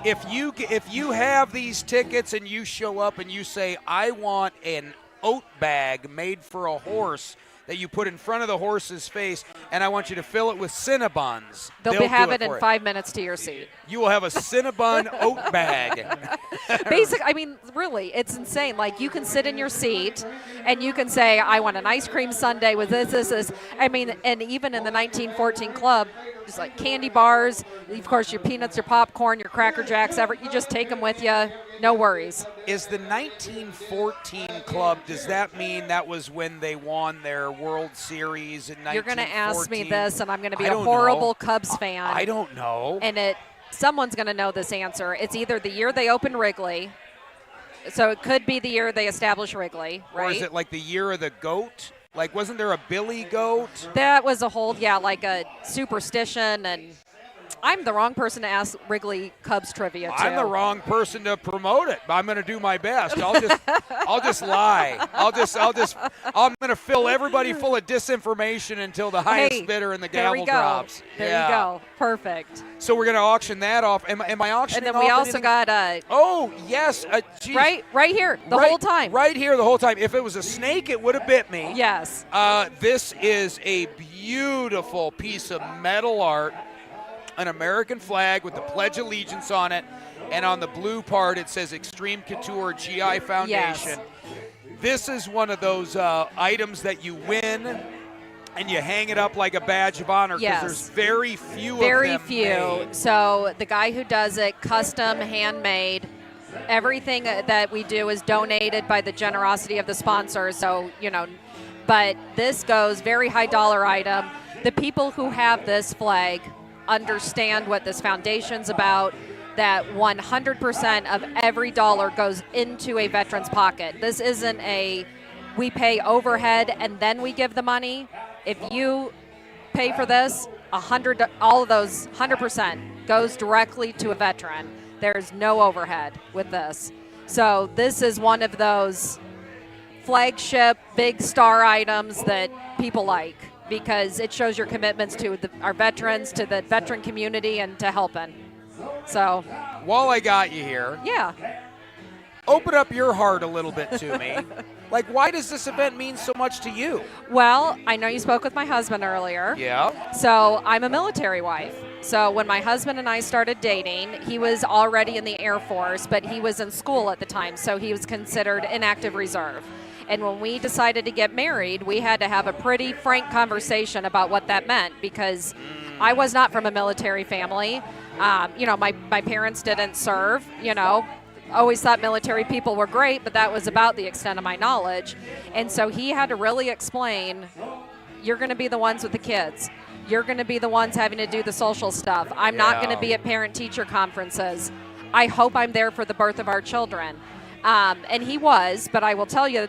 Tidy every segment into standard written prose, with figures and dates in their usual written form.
if you have these tickets and you show up and you say, I want an oat bag made for a horse that you put in front of the horse's face, and I want you to fill it with Cinnabons. They'll have it in 5 minutes to your seat. You will have a Cinnabon oat bag. Basically, I mean, really, it's insane. Like, you can sit in your seat, and you can say, I want an ice cream sundae with this. I mean, and even in the 1914 club, just like candy bars, of course, your peanuts, your popcorn, your Cracker Jacks, you just take them with you. No worries. Is the 1914 club, does that mean that was when they won their World Series in 1914? You're going to ask me this, and I'm going to be a horrible Cubs fan. I don't know. And someone's going to know this answer. It's either the year they opened Wrigley, so it could be the year they established Wrigley, right? Or is it like the year of the goat? Like, wasn't there a Billy goat? That was a whole, like a superstition, and I'm the wrong person to ask Wrigley Cubs trivia to. I'm the wrong person to promote it. I'm going to do my best. I'll just lie. I'm going to fill everybody full of disinformation until the highest bidder and the gavel drops. There you go. Perfect. So we're going to auction that off. Am I auctioning off? And then we also got oh, yes. Right here the whole time. Right here the whole time. If it was a snake, it would have bit me. Yes. This is a beautiful piece of metal art. An American flag with the Pledge of Allegiance on it, and on the blue part it says Extreme Couture GI Foundation. Yes. This is one of those items that you win and you hang it up like a badge of honor because there's very few of them. Very few. Made. So the guy who does it, custom, handmade. Everything that we do is donated by the generosity of the sponsors. So, but this goes very high dollar item. The people who have this flag understand what this foundation's about, that 100% of every dollar goes into a veteran's pocket. This isn't we pay overhead and then we give the money. If you pay for this, all of those 100% goes directly to a veteran. There's no overhead with this. So this is one of those flagship big star items that people like, because it shows your commitments to our veterans, to the veteran community, and to helping. So, while I got you here, open up your heart a little bit to me. Like, why does this event mean so much to you? Well, I know you spoke with my husband earlier. Yeah. So I'm a military wife. So when my husband and I started dating, he was already in the Air Force, but he was in school at the time, so he was considered inactive reserve. And when we decided to get married, we had to have a pretty frank conversation about what that meant, because I was not from a military family. My parents didn't serve, always thought military people were great, but that was about the extent of my knowledge. And so he had to really explain, you're going to be the ones with the kids. You're going to be the ones having to do the social stuff. I'm not going to be at parent-teacher conferences. I hope I'm there for the birth of our children. And he was, but I will tell you,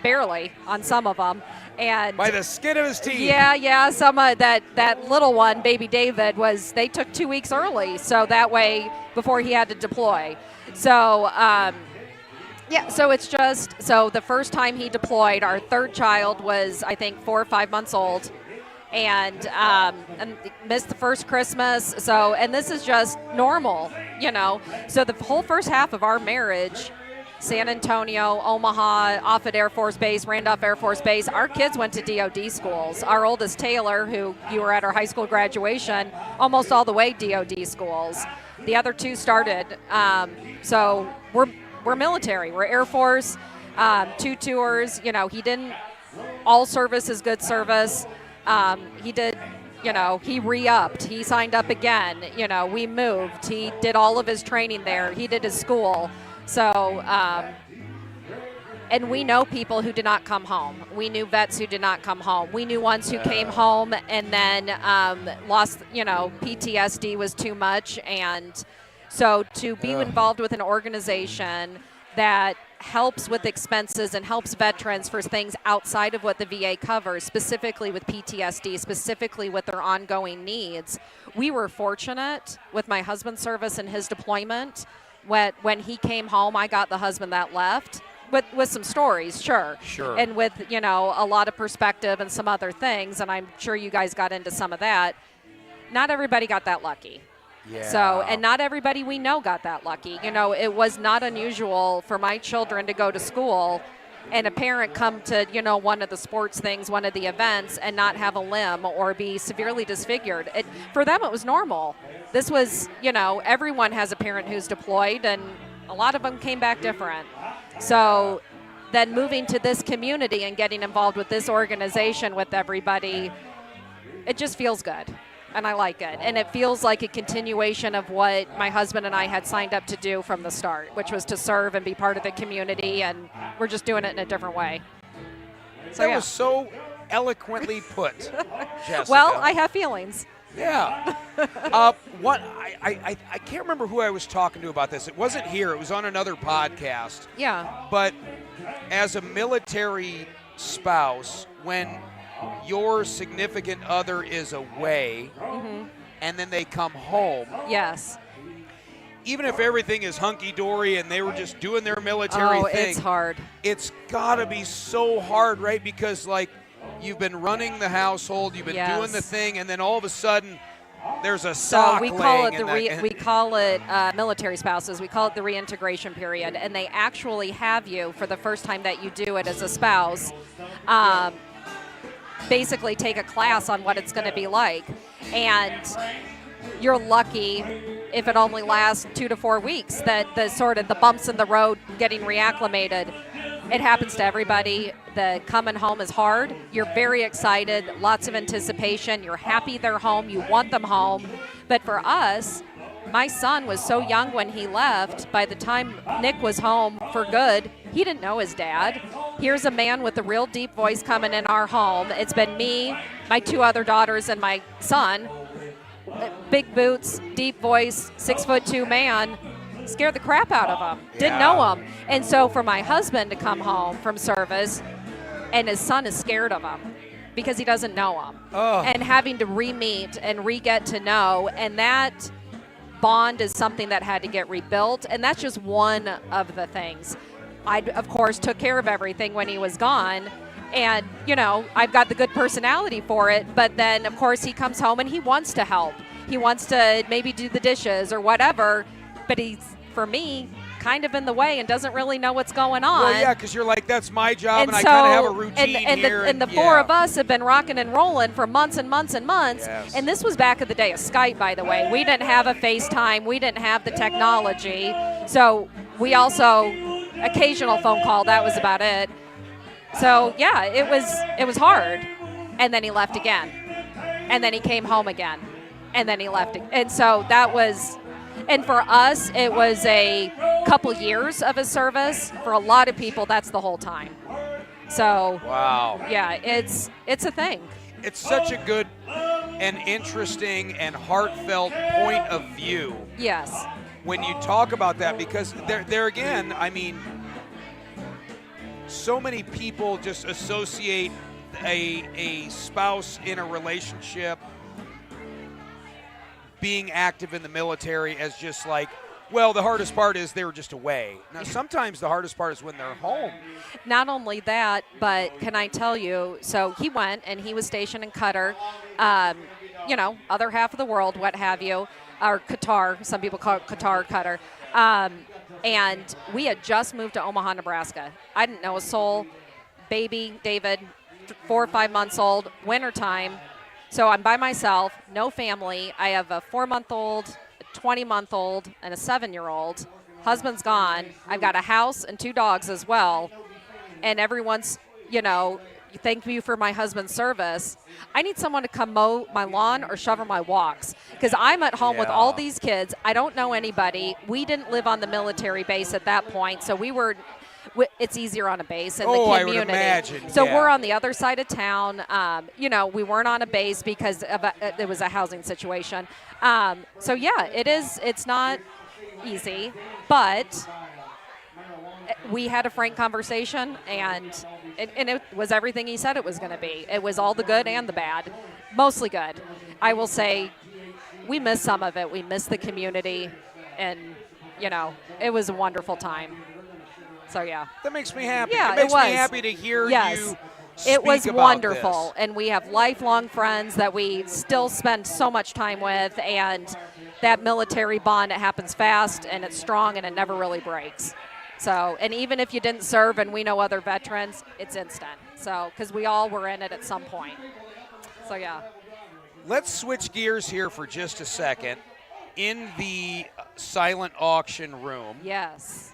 barely on some of them. And by the skin of his teeth. Yeah. Some that little one, baby David, they took 2 weeks early, so that way before he had to deploy. So so it's so the first time he deployed, our third child was, I think, 4 or 5 months old, and missed the first Christmas. So, and this is just normal, So the whole first half of our marriage, San Antonio, Omaha, Offutt Air Force Base, Randolph Air Force Base. Our kids went to DOD schools. Our oldest, Taylor, who you were at our high school graduation, almost all the way DOD schools. The other two started. So we're military. We're Air Force, 2 tours. He didn't. All service is good service. He did. He re-upped. He signed up again. We moved. He did all of his training there. He did his school. So, and we know people who did not come home. We knew vets who did not come home. We knew ones who came home and then lost, PTSD was too much. And so to be involved with an organization that helps with expenses and helps veterans for things outside of what the VA covers, specifically with PTSD, specifically with their ongoing needs. We were fortunate with my husband's service and his deployment. When he came home, I got the husband that left with some stories, sure. And with, a lot of perspective and some other things, and I'm sure you guys got into some of that. Not everybody got that lucky. Yeah. So, and not everybody we know got that lucky. You know, it was not unusual for my children to go to school and a parent come to, you know, one of the sports things, one of the events, and not have a limb or be severely disfigured. For them, it was normal. This was, you know, everyone has a parent who's deployed, and a lot of them came back different. So then moving to this community and getting involved with this organization with everybody, it just feels good. And I like it. And it feels like a continuation of what my husband and I had signed up to do from the start, which was to serve and be part of the community, and we're just doing it in a different way. So, That was so eloquently put, Jessica. Well, I have feelings. Yeah. What I can't remember who I was talking to about this. It wasn't here. It was on another podcast. Yeah. But as a military spouse, when your significant other is away and then they come home, Yes. even if everything is hunky-dory and they were just doing their military thing, It's hard. it's got to be so hard, right? Because, like, you've been running the household, you've been doing the thing, and then all of a sudden there's a sock So we call it laying we call it military spouses. We call it the reintegration period, and they actually have you for the first time that you do it as a spouse. Basically take a class on what it's going to be like, and you're lucky if it only lasts 2 to 4 weeks, that the sort of the bumps in the road getting reacclimated, it happens to everybody. The coming home is hard. You're very excited, lots of anticipation, you're happy they're home, you want them home. But for us, my son was so young when he left. By the time Nick was home for good, he didn't know his dad. Here's a man with a real deep voice coming in our home. It's been me, my 2 other daughters, and my son. Big boots, deep voice, 6'2" man. Scared the crap out of him. Didn't know him. And so for my husband to come home from service and his son is scared of him because he doesn't know him. And having to re-meet and re-get to know, and that bond is something that had to get rebuilt, and that's just one of the things. I, of course, took care of everything when he was gone, and, you know, I've got the good personality for it, but then, of course, he comes home and he wants to help. He wants to maybe do the dishes or whatever, but he's, for me, kind of in the way and doesn't really know what's going on. Well, yeah, because you're like, that's my job, and I kind of have a routine here. And the 4 of us have been rocking and rolling for months and months and months. Yes. And this was back in the day of Skype, by the way. We didn't have a FaceTime. We didn't have the technology. So we also, occasional phone call, that was about it. So, yeah, it was hard. And then he left again. And then he came home again. And then he left. And so that was... And for us, it was a couple years of his service. For a lot of people, that's the whole time. So, wow. Yeah, it's a thing. It's such a good and interesting and heartfelt point of view. Yes. When you talk about that, because there again, I mean, so many people just associate a spouse in a relationship being active in the military as just like, well, the hardest part is they were just away. Now, sometimes the hardest part is when they're home. Not only that, but can I tell you, so he went and he was stationed in Qatar, you know, other half of the world, what have you, or Qatar, some people call it Qatar. And we had just moved to Omaha, Nebraska. I didn't know a soul. Baby, David, 4 or 5 months old, wintertime. So I'm by myself, no family. I have a 4-month-old, a 20-month-old, and a 7-year-old. Husband's gone. I've got a house and 2 dogs as well. And everyone's, you know, thank you for my husband's service. I need someone to come mow my lawn or shovel my walks because I'm at home with all these kids. I don't know anybody. We didn't live on the military base at that point, so it's easier on a base in the community. I would imagine. So we're on the other side of town. You know, we weren't on a base because it was a housing situation. So yeah, it's not easy, but we had a frank conversation, and it was everything he said it was going to be. It was all the good and the bad, mostly good. I will say we missed some of it. We missed the community, and, you know, it was a wonderful time. So, yeah. That makes me happy. Yeah, it makes was. me happy to hear you speak It was about wonderful, this. and we have lifelong friends that we still spend so much time with, and that military bond. It happens fast and it's strong and it never really breaks. So, and even if you didn't serve, and we know other veterans, it's instant. So, because we all were in it at some point. So, yeah. Let's switch gears here for just a second. In the silent auction room. Yes.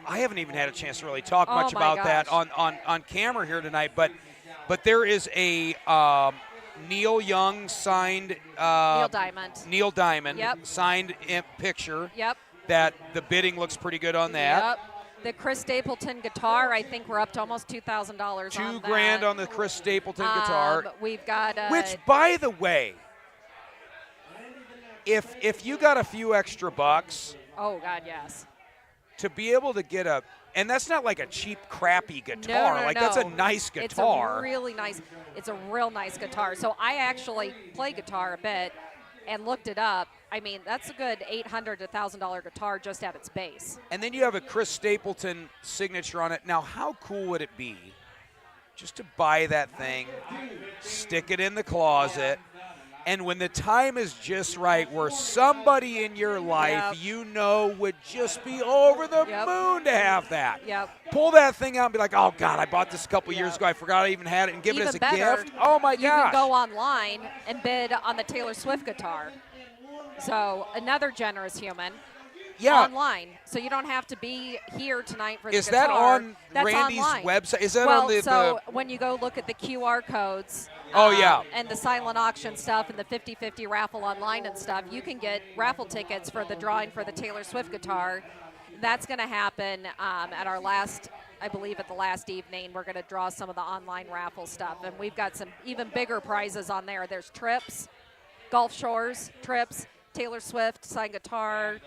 I haven't even had a chance to really talk much my about that gosh. on camera here tonight, but there is a Neil Young signed Neil Diamond. Yep. signed picture. Yep. That the bidding looks pretty good on that. Yep. The Chris Stapleton guitar, I think we're up to almost $2,000 on that. $2,000 on the Chris Stapleton guitar. We've got which, by the way, if you got a few extra bucks. Oh God, yes. To be able to get and that's not like a cheap, crappy guitar. No. That's a nice guitar. It's a really nice. It's a real nice guitar. So I actually play guitar a bit, and looked it up. I mean, that's a good $800 to $1,000 guitar just at its base. And then you have a Chris Stapleton signature on it. Now, how cool would it be just to buy that thing, stick it in the closet, and when the time is just right, where somebody in your life would just be over the moon to have that. Yep. Pull that thing out and be like, oh, God, I bought this a couple years ago. I forgot I even had it, and give it as a gift. Oh, my gosh. You can go online and bid on the Taylor Swift guitar. So another generous human. Online. So you don't have to be here tonight for the guitar. Is that on Randy's website? Is that on the so when you go look at the QR codes and the silent auction stuff and the 50-50 raffle online and stuff, you can get raffle tickets for the drawing for the Taylor Swift guitar. That's going to happen at our last, I believe at the last evening. We're going to draw some of the online raffle stuff. And we've got some even bigger prizes on there. There's trips, Gulf Shores trips, Taylor Swift, signed guitar,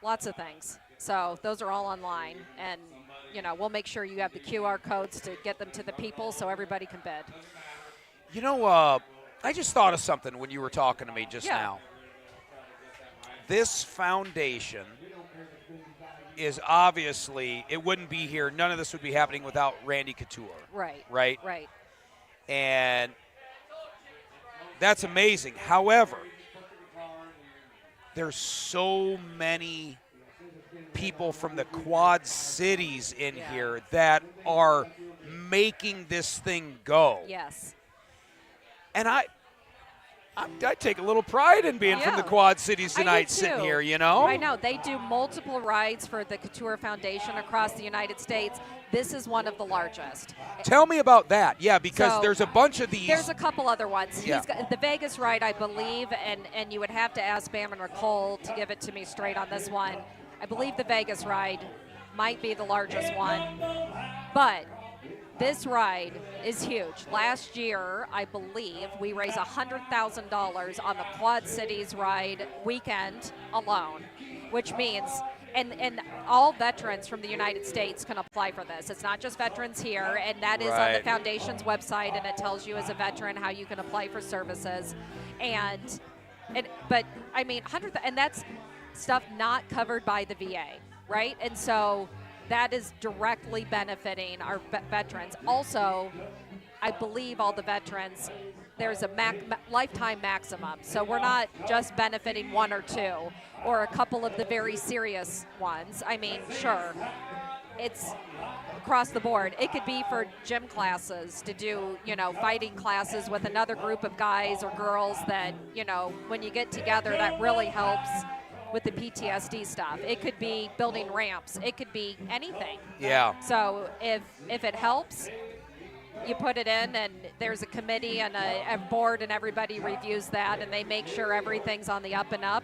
lots of things. So those are all online. And, we'll make sure you have the QR codes to get them to the people so everybody can bid. I just thought of something when you were talking to me just now. This foundation is obviously, it wouldn't be here. None of this would be happening without Randy Couture. Right? And that's amazing. However, there's so many people from the Quad Cities in here that are making this thing go. Yes. And I take a little pride in being from the Quad Cities tonight, sitting here, I know. They do multiple rides for the Couture Foundation across the United States. This is one of the largest. Tell me about that. Yeah, because there's a bunch of these. There's a couple other ones. He's got the Vegas ride, I believe, and you would have to ask Bam and Nicole to give it to me straight on this one. I believe the Vegas ride might be the largest one. But this ride is huge. Last year, I believe, we raised $100,000 on the Quad Cities ride weekend alone, which means, and all veterans from the United States can apply for this. It's not just veterans here, and that is on the foundation's website, and it tells you as a veteran how you can apply for services. But I mean, and that's stuff not covered by the VA, right? And so that is directly benefiting our veterans. Also, I believe all the veterans, there's a lifetime maximum. So we're not just benefiting one or two or a couple of the very serious ones. I mean, sure, it's across the board. It could be for gym classes to do, fighting classes with another group of guys or girls that, when you get together, that really helps with the PTSD stuff. It could be building ramps. It could be anything. Yeah. So if it helps, you put it in, and there's a committee and a board, and everybody reviews that, and they make sure everything's on the up and up.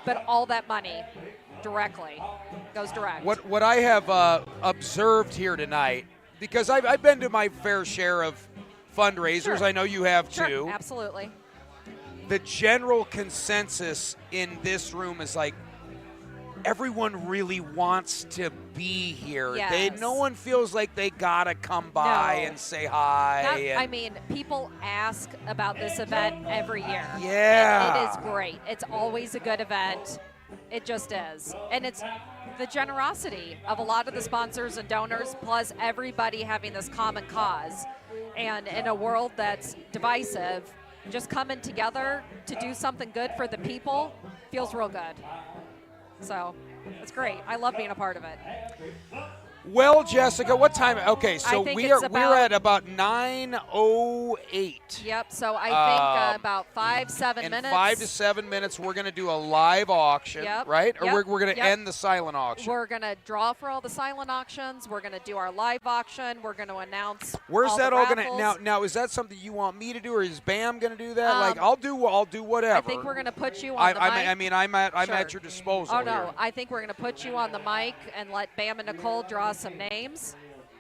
But all that money directly goes direct. What I have observed here tonight, because I've been to my fair share of fundraisers. Sure. I know you have too. Absolutely. The general consensus in this room is like everyone really wants to be here. Yes. No one feels like they gotta come by and say hi. I mean, people ask about this event every year. Yeah. It is great. It's always a good event. It just is. And it's the generosity of a lot of the sponsors and donors, plus everybody having this common cause. And in a world that's divisive, just coming together to do something good for the people feels real good. So it's great. I love being a part of it. Well, Jessica, what time? Okay, so I think we're at about 9:08. Yep. So I think about 5-7 minutes. In 5 to 7 minutes, we're going to do a live auction, Yep. right? Or Yep. we're going to Yep. end the silent auction. We're going to draw for all the silent auctions. We're going to do our live auction. We're going to announce. Where's all that the all going to raffles. now? Is that something you want me to do, or is Bam going to do that? Like I'll do whatever. I think we're going to put you on the mic. I mean, I'm at Sure. your disposal. Oh no, here. I think we're going to put you on the mic and let Bam and Nicole draw some names,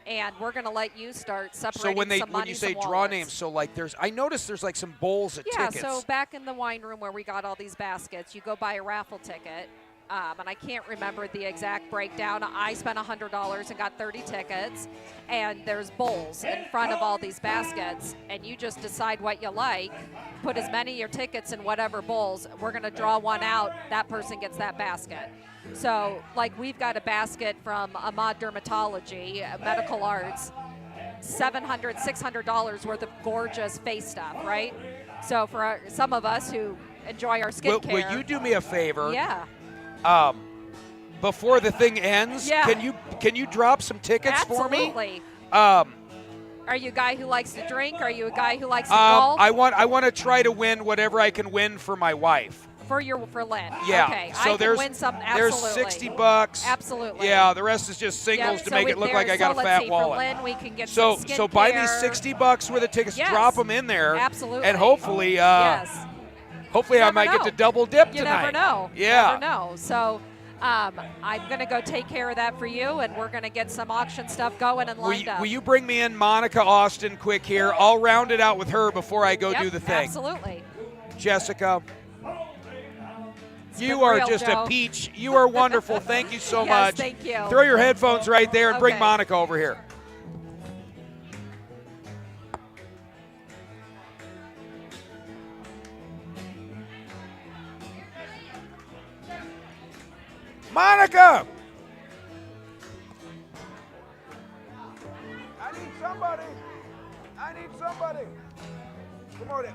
and we're going to let you start separating So when some money, you say some draw wallets. names, so like I noticed there's like some bowls of Yeah, tickets. so back in the wine room where we got all these baskets, you go buy a raffle ticket, and I can't remember the exact breakdown. I spent $100 and got 30 tickets, and there's bowls in front of all these baskets, and you just decide what you like, put as many of your tickets in whatever bowls. We're going to draw one out. That person gets that basket. So, like, we've got a basket from Ahmad Dermatology, Medical Arts, $700, $600 worth of gorgeous face stuff, right? So for some of us who enjoy our skincare. Will you do me a favor? Yeah. Before the thing ends, Yeah. can you drop some tickets for me? Absolutely. Are you a guy who likes to drink? Are you a guy who likes to golf? I want to try to win whatever I can win for my wife. For Lynn. Yeah. Okay. So I can win some. Absolutely. There's $60. Absolutely. Yeah. The rest is just singles Yep, to make it look like I got a let's fat see, wallet. For Lynn, we can get So some so buy me skincare. $60 worth of tickets. Yes. Drop them in there. Absolutely. And hopefully, yes. hopefully I never might know. get to double dip You tonight. never know. Yeah. You never know. So. I'm going to go take care of that for you, and we're going to get some auction stuff going and lined up. Will you bring me in Monica Austin quick here? I'll round it out with her before I go Yep, do the thing. Absolutely. Jessica, It's you been are real, just Joe. a peach. You are wonderful. Thank you so Yes, much. thank you. Throw your headphones right there and bring Okay. Monica over here. Monica! I need somebody. I need somebody. Come on in.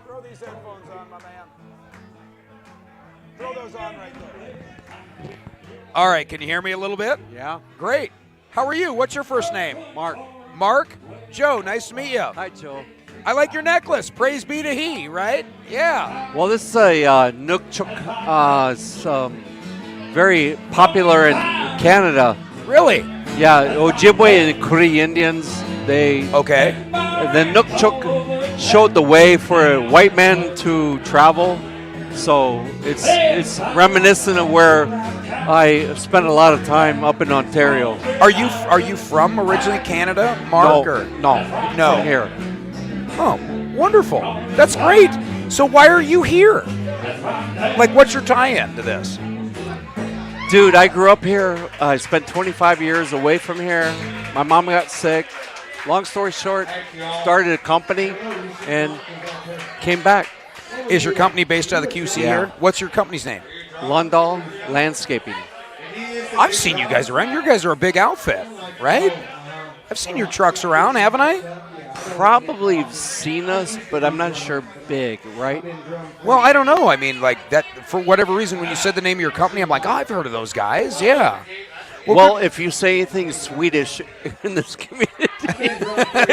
Throw these headphones on, my man. Throw those on right there. All right, can you hear me a little bit? Yeah, Great. How are you? What's your first name? Mark. Mark? Joe, nice to meet you. Hi, Joe. I like your necklace. Praise be to he, right? Yeah. Well, this is a Nukchuk. It's very popular in Canada. Really? Yeah, Ojibwe and Cree Indians. They Okay. the Nukchuk showed the way for white men to travel. So it's reminiscent of where I spent a lot of time up in Ontario. Are you from originally Canada, Mark? Or? No, No. from here. Oh, wonderful. That's great. So why are you here? Like, what's your tie-in to this? Dude, I grew up here. I spent 25 years away from here. My mom got sick. Long story short, started a company and came back. Is your company based out of the QC Yeah. here? What's your company's name? Lundall Landscaping. I've seen you guys around. You guys are a big outfit, right? I've seen your trucks around, haven't I? Probably seen us, but I'm not sure big, right? Well, I don't know. I mean, like that. For whatever reason, when you said the name of your company, I'm like, oh, I've heard of those guys. Yeah. Well, if you say anything Swedish in this community,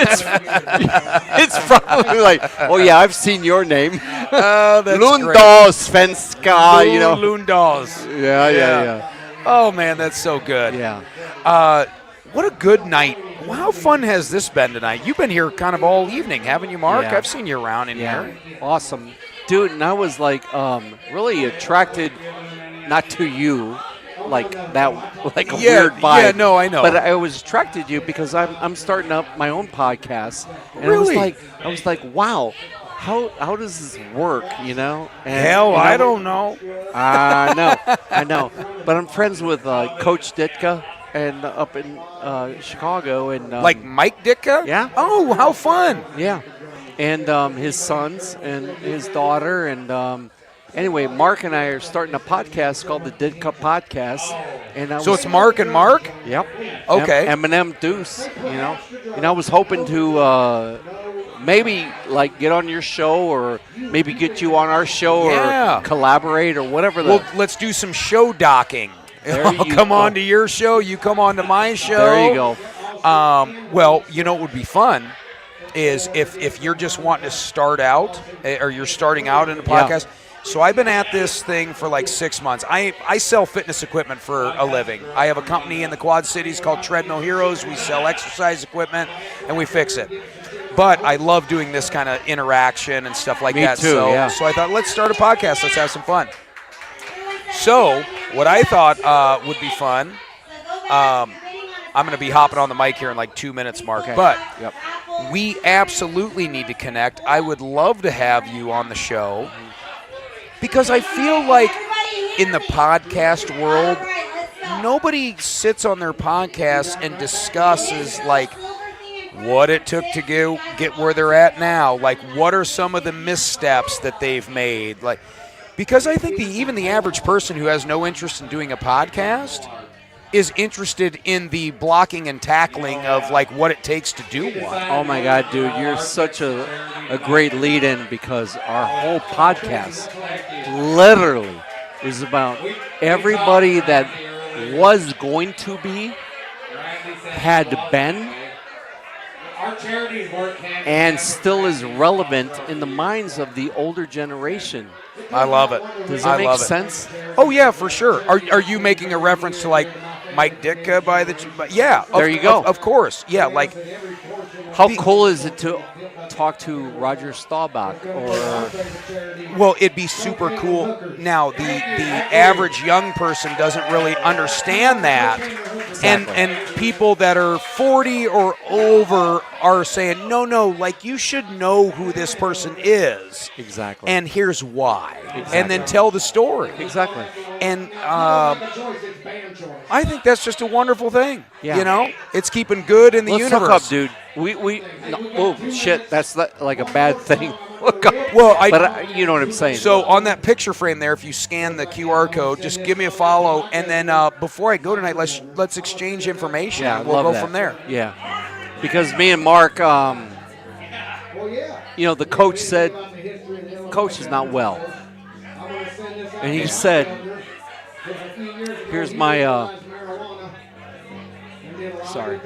it's probably like, oh yeah, I've seen your name. That's Lundall Svenska, you know. Lundaws. Yeah. Oh man, that's so good. Yeah. What a good night. How fun has this been tonight? You've been here kind of all evening, haven't you, Mark? Yeah. I've seen you around in here. Awesome. Dude, and I was like really attracted not to you like that, like a weird vibe. Yeah, no, I know. But I was attracted to you because I'm starting up my own podcast. And Really? I was like, wow, how does this work, you know? And, Hell, you know, I don't know. I know. But I'm friends with Coach Ditka and up in Chicago. And Like Mike Ditka? Yeah. Oh, how fun. yeah. And his sons and his daughter. And Anyway, Mark and I are starting a podcast called the Did Cup Podcast, and So it's Mark and Mark? Yep. Okay. M&M Deuce, and I was hoping to maybe like get on your show or maybe get you on our show Yeah. or collaborate or whatever. Well, let's do some show docking. There I'll you come go. on to your show, you come on to my show. There you go. Well, you know what would be fun is if you're just wanting to start out or you're starting out in a podcast. So I've been at this thing for like 6 months. I sell fitness equipment for a living. I have a company in the Quad Cities called Treadmill Heroes. We sell exercise equipment and we fix it. But I love doing this kind of interaction and stuff like that. Me too, yeah. So I thought, let's start a podcast. Let's have some fun. So what I thought would be fun, I'm going to be hopping on the mic here in like 2 minutes, Mark. Okay. But Yep. we absolutely need to connect. I would love to have you on the show because I feel like in the podcast world, nobody sits on their podcast and discusses like what it took to get where they're at now. Like, what are some of the missteps that they've made? Like, because I think even the average person who has no interest in doing a podcast is interested in the blocking and tackling of like what it takes to do one. Oh my God, dude, you're such a great lead-in because our whole podcast literally is about everybody that was going to be, had been, and still is relevant in the minds of the older generation. I love it. Does that I make love it. sense? Oh yeah, for sure. Are you making a reference to like Mike Ditka by the? Yeah. There you go. Of course. Yeah. Like, How cool is it to talk to Roger Staubach or well, it'd be super cool. Now, the average young person doesn't really understand that, and people that are 40 or over are saying, no, like you should know who this person is. Exactly. And here's why. Exactly. And then tell the story. Exactly. And I think that's just a wonderful thing. Yeah. You know, it's keeping good in the Let's universe. hook up, dude. Oh shit, that's like a bad thing. Look up. Well, you know what I'm saying. So on that picture frame there, if you scan the QR code, just give me a follow, and then before I go tonight, let's exchange information. Yeah, and we'll love go that. from there. Yeah, because me and Mark, the coach said, Coach is not well, and he said, here's my. Sorry.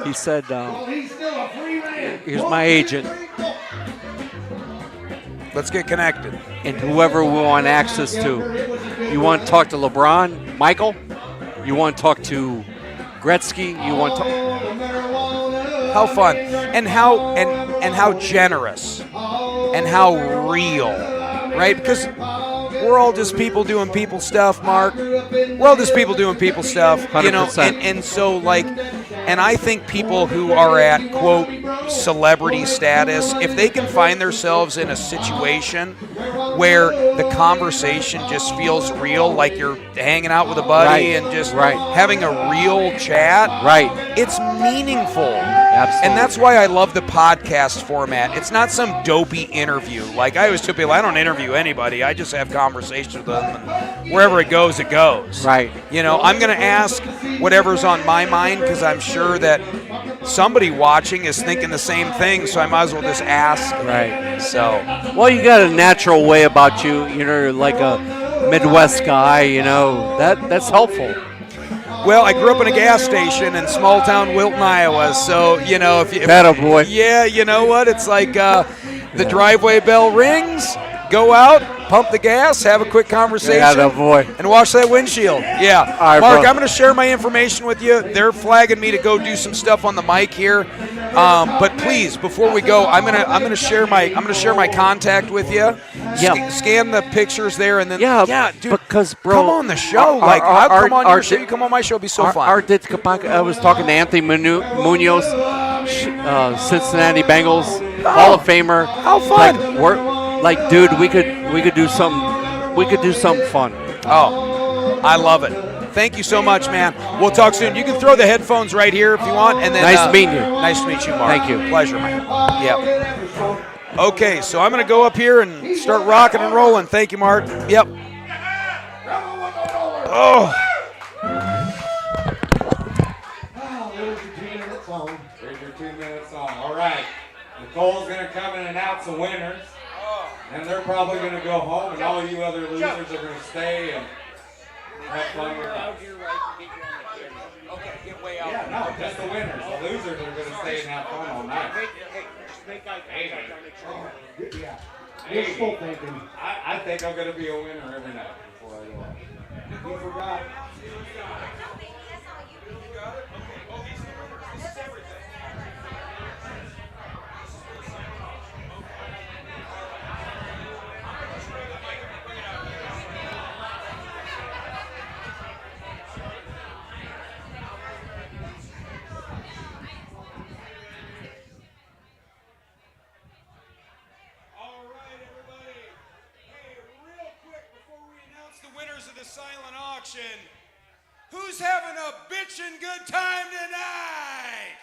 He said, here's my agent. Let's get connected. And whoever we want access to. You want to talk to LeBron, Michael? You want to talk to Gretzky? You want to How fun and how generous and how real, right? Because we're all just people doing people stuff, Mark. We're all just people doing people stuff, 100%. and so like, and I think people who are at, quote, celebrity status, if they can find themselves in a situation where the conversation just feels real, like you're hanging out with a buddy and just having a real chat, it's meaningful. Absolutely. And that's why I love the podcast format. It's not some dopey interview. Like I always tell people, I don't interview anybody. I just have conversations with them, and wherever it goes, it goes. Right. You know, I'm going to ask whatever's on my mind because I'm sure that somebody watching is thinking the same thing, so I might as well just ask. Right. So. Well, you got a natural way about you. You're like a Midwest guy. That's helpful. Well, I grew up in a gas station in small town Wilton, Iowa. So, if you. Boy. Yeah, you know what? It's like the driveway bell rings, go out, pump the gas, have a quick conversation, and wash that windshield. Yeah. All right, Mark, bro. I'm going to share my information with you. They're flagging me to go do some stuff on the mic here. But please, before we go, I'm gonna share my contact with you. Scan the pictures there, and then dude, because bro, come on the show. I'll come on your show. You come on my show. It'll be so fun. I was talking to Anthony Munoz, Cincinnati Bengals Hall of Famer. How fun! Dude, we could do something. We could do something fun. Oh, I love it. Thank you so much, man. We'll talk soon. You can throw the headphones right here if you want, and then nice meeting you. Nice to meet you, Mark. Thank you. Pleasure, man. Yeah. Okay, so I'm going to go up here and start rocking and rolling. Thank you, Mark. Yep. Oh. There's your 2-minute song. There's your 2-minute song. All right. Nicole's going to come in and announce the winners. And they're probably going to go home, and all you other losers are going to stay and have fun with us. Okay, get way out. Yeah, no, just the winners. The losers are going to stay and have fun all night. Yeah. Wishful thinking. I think I'm going to be a winner every night before I go out. You forgot. Silent auction. Who's having a bitchin' good time tonight?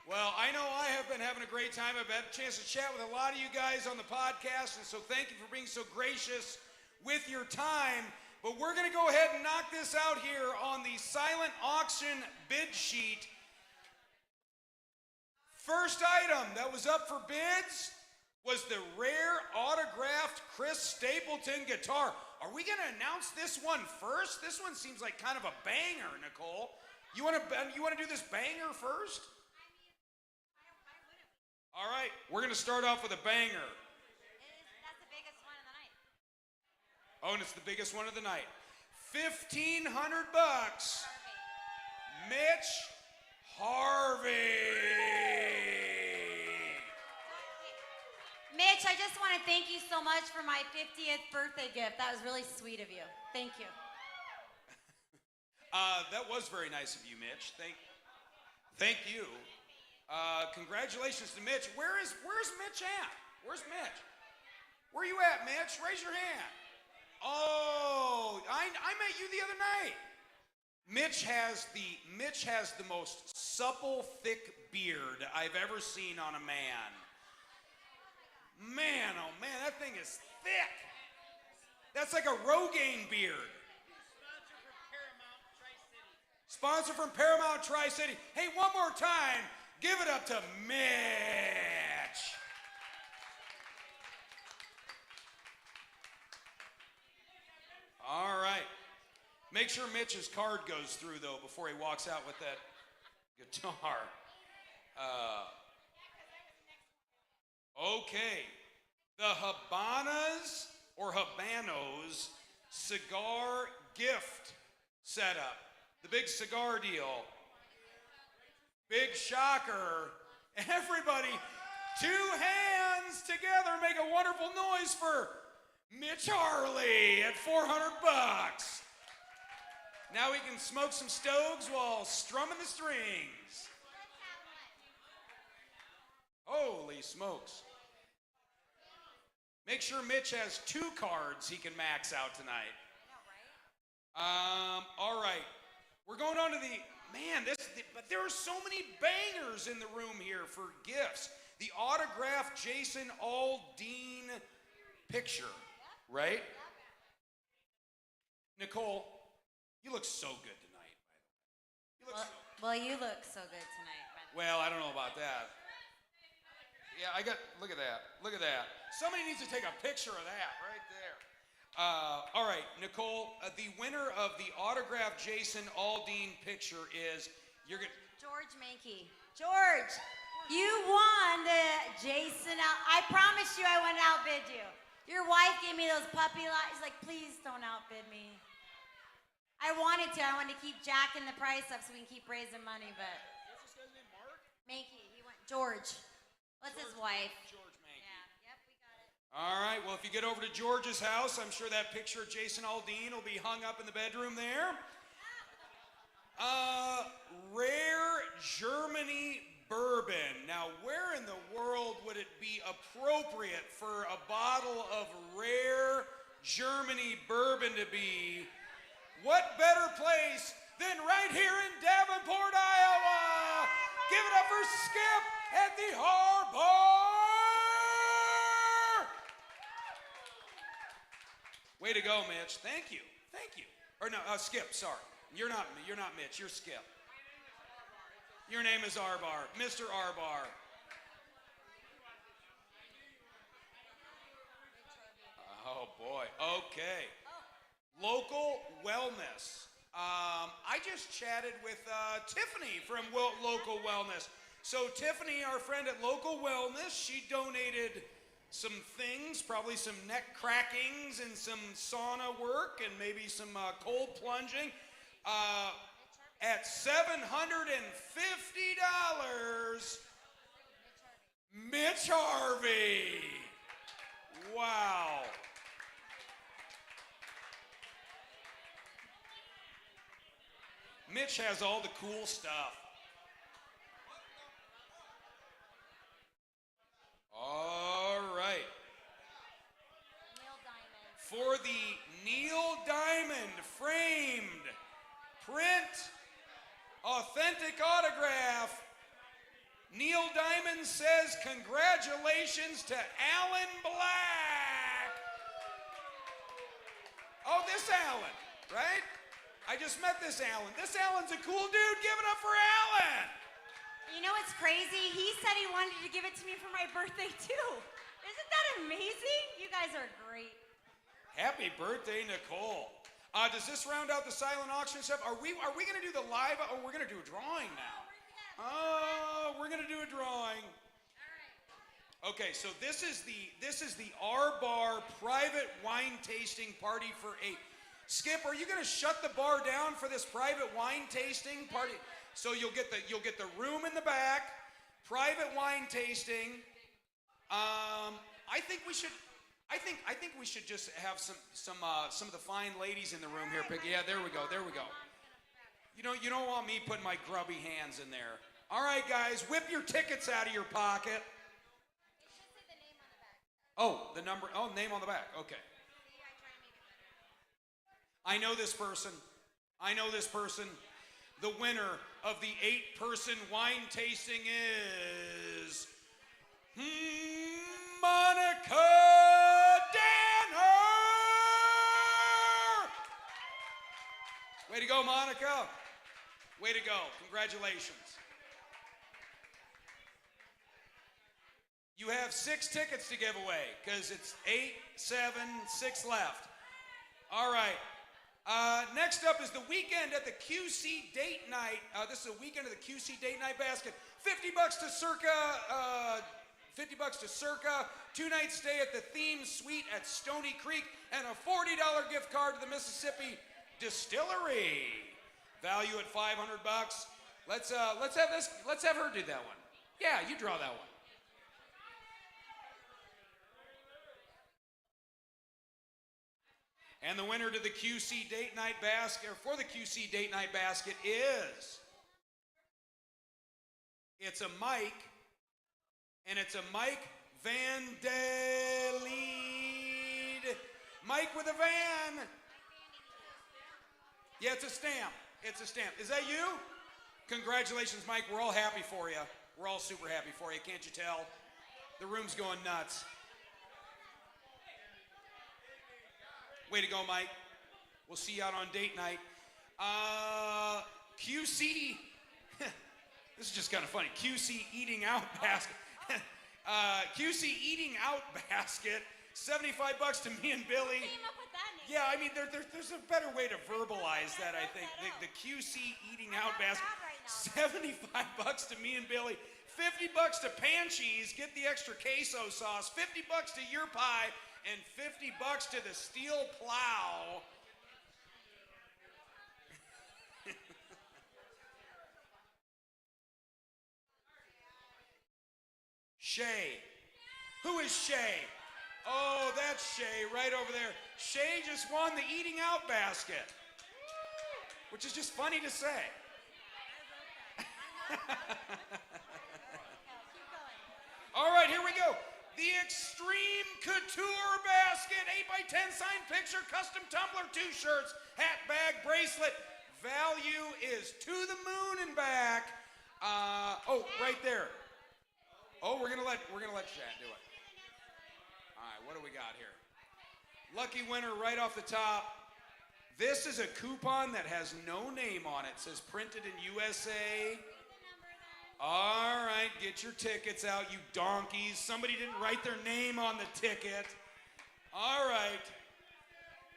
Well, I know I have been having a great time. I've had a chance to chat with a lot of you guys on the podcast, and so thank you for being so gracious with your time. But we're going to go ahead and knock this out here on the silent auction bid sheet. First item that was up for bids was the rare autographed Chris Stapleton guitar. Are we going to announce this one first? This one seems like kind of a banger, Nicole. You want to do this banger first? All right, we're going to start off with a banger. That's the biggest one of the night. Oh, and it's the biggest one of the night. $1,500. Mitch Harvey. Mitch, I just want to thank you so much for my 50th birthday gift. That was really sweet of you. Thank you. That was very nice of you, Mitch. Thank you. Congratulations to Mitch. Where's Mitch at? Where's Mitch? Where you at, Mitch? Raise your hand. Oh, I met you the other night. Mitch has the most supple, thick beard I've ever seen on a man. Man, oh man, that thing is thick. That's like a Rogaine beard. Sponsor from Paramount Tri-City. Hey, one more time, give it up to Mitch. All right. Make sure Mitch's card goes through, though, before he walks out with that guitar. Okay, the Habanas or Habanos cigar gift setup. The big cigar deal. Big shocker. Everybody, 2 hands together make a wonderful noise for Mitch Harley at $400. Now we can smoke some stoves while strumming the strings. Holy smokes. Make sure Mitch has 2 cards he can max out tonight. All right. We're going on to but there are so many bangers in the room here for gifts. The autographed Jason Aldean picture, right? Nicole, you look so good tonight, by the way. Well, you look so good tonight. Well, I don't know about that. Yeah, look at that. Look at that. Somebody needs to take a picture of that right there. All right, Nicole, the winner of the autographed Jason Aldean picture is, George Mankey. George, you won the Jason. I promise you I wouldn't outbid you. Your wife gave me those puppy eyes. She's like, please don't outbid me. I wanted to. I wanted to keep jacking the price up so we can keep raising money, but. What's this guy's name, Mark? Mankey. He went, George. What's his wife? George Mankey. Yeah, yep, we got it. All right, well, if you get over to George's house, I'm sure that picture of Jason Aldean will be hung up in the bedroom there. Rare Germany bourbon. Now, where in the world would it be appropriate for a bottle of rare Germany bourbon to be? What better place than right here in Davenport, Iowa? Give it up for Skip at the Harbor! Way to go, Mitch. Thank you. Thank you. Or no, Skip, sorry. You're not Mitch, you're Skip. Your name is Arbar, Mr. Arbar. Oh boy, okay. Local wellness. I just chatted with Tiffany from Local Wellness. So Tiffany, our friend at Local Wellness, she donated some things, probably some neck crackings and some sauna work and maybe some cold plunging at $750. Mitch Harvey. Wow. Mitch has all the cool stuff. All right. Neil Diamond. For the Neil Diamond framed print authentic autograph, Neil Diamond says congratulations to Alan Black. Oh, this Alan, right? I just met this Alan. This Alan's a cool dude. Give it up for Alan. You know what's crazy? He said he wanted to give it to me for my birthday too. Isn't that amazing? You guys are great. Happy birthday, Nicole. Does this round out the silent auction stuff? Are we gonna do the live, or we're gonna do a drawing now? Oh, we're gonna do a drawing. Okay, so this is the R Bar private wine tasting party for 8. Skip, are you going to shut the bar down for this private wine tasting party? So you'll get the room in the back, private wine tasting. I think we should just have some of the fine ladies in the room here. Yeah, there we go. You don't want me putting my grubby hands in there. All right, guys, whip your tickets out of your pocket. Oh, the number. Oh, name on the back. Okay. I know this person. The winner of the 8-person wine tasting is Monica Danner. Way to go, Monica. Way to go. Congratulations. You have 6 tickets to give away because it's 8, 7, 6 left. All right. Next up is the weekend at the QC Date Night. This is a weekend of the QC Date Night basket. $50 to Circa. $50 to Circa. 2-night stay at the Theme Suite at Stony Creek, and a $40 gift card to the Mississippi Distillery. Value at $500. Let's have her do that one. Yeah, you draw that one. And the winner to the QC Date Night basket, or for the QC Date Night basket, is it's a Mike, and it's a Mike Van de Leed. Mike with a van. Yeah, it's a stamp. It's a stamp. Is that you? Congratulations, Mike. We're all happy for you. We're all super happy for you. Can't you tell? The room's going nuts. Way to go, Mike. We'll see you out on date night. QC, this is just kind of funny. QC Eating Out basket. QC Eating Out basket, $75 to me and Billy. Came up with that name. Yeah, I mean, there's a better way to verbalize that, I think. The QC Eating Out basket, $75 to me and Billy. $50 to Panchies, get the extra queso sauce. $50 to Your Pie, and $50 to the Steel Plow. Shay. Who is Shay? Oh, that's Shay right over there. Shay just won the Eating Out basket, which is just funny to say. All right, here we go. The Extreme Couture basket, 8x10 signed picture, custom tumbler, 2 shirts, hat, bag, bracelet. Value is to the moon and back. Oh, right there. Oh, we're gonna let Chad do it. All right, what do we got here? Lucky winner right off the top. This is a coupon that has no name on it. It says printed in USA. All right, get your tickets out, you donkeys. Somebody didn't write their name on the ticket. All right.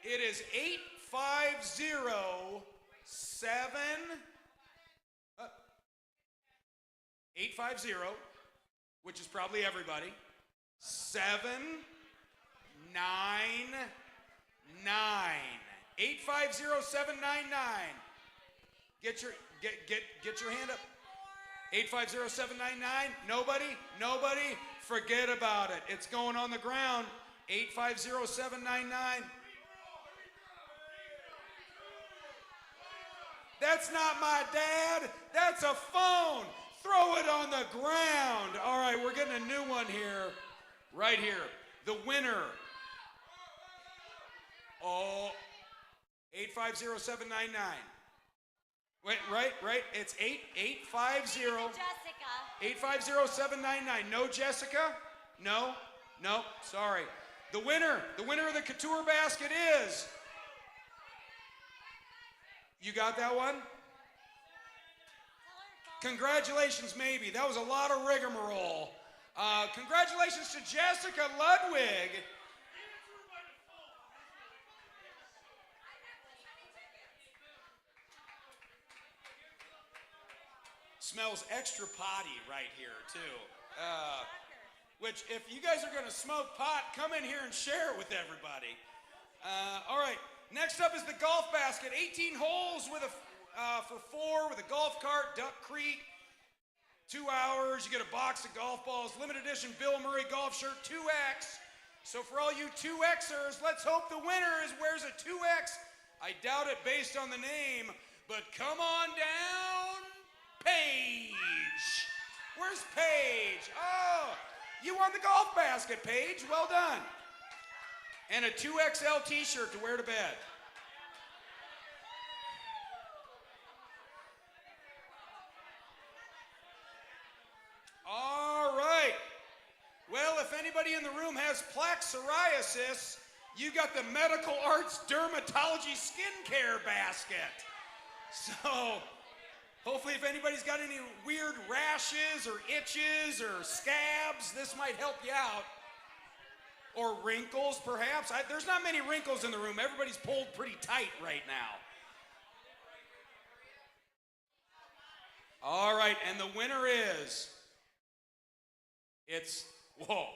It is 850, which is probably everybody. 799. 850-799. Get your hand up. 850-799. Nobody. Forget about it. It's going on the ground. 850-799. That's not my dad. That's a phone. Throw it on the ground. All right, we're getting a new one here. Right here. The winner. Oh, 850-799. Wait, right. It's 850. Jessica. 850-799. No Jessica? No, sorry. The winner of the Couture basket is. You got that one? Congratulations, maybe. That was a lot of rigmarole. Congratulations to Jessica Ludwig. Smells extra potty right here, too. Which, if you guys are going to smoke pot, come in here and share it with everybody. All right, next up is the golf basket. 18 holes with for 4 with a golf cart, Duck Creek. 2 hours, you get a box of golf balls, limited edition Bill Murray golf shirt, 2X. So for all you 2Xers, let's hope the winner wears a 2X. I doubt it based on the name, but come on down, Paige. Where's Paige? Oh, you won the golf basket, Paige. Well done. And a 2XL t-shirt to wear to bed. All right. Well, if anybody in the room has plaque psoriasis, you got the Medical Arts Dermatology Skincare basket. So, hopefully if anybody's got any weird rashes or itches or scabs, this might help you out. Or wrinkles, perhaps. There's not many wrinkles in the room. Everybody's pulled pretty tight right now. All right, and the winner is... whoa,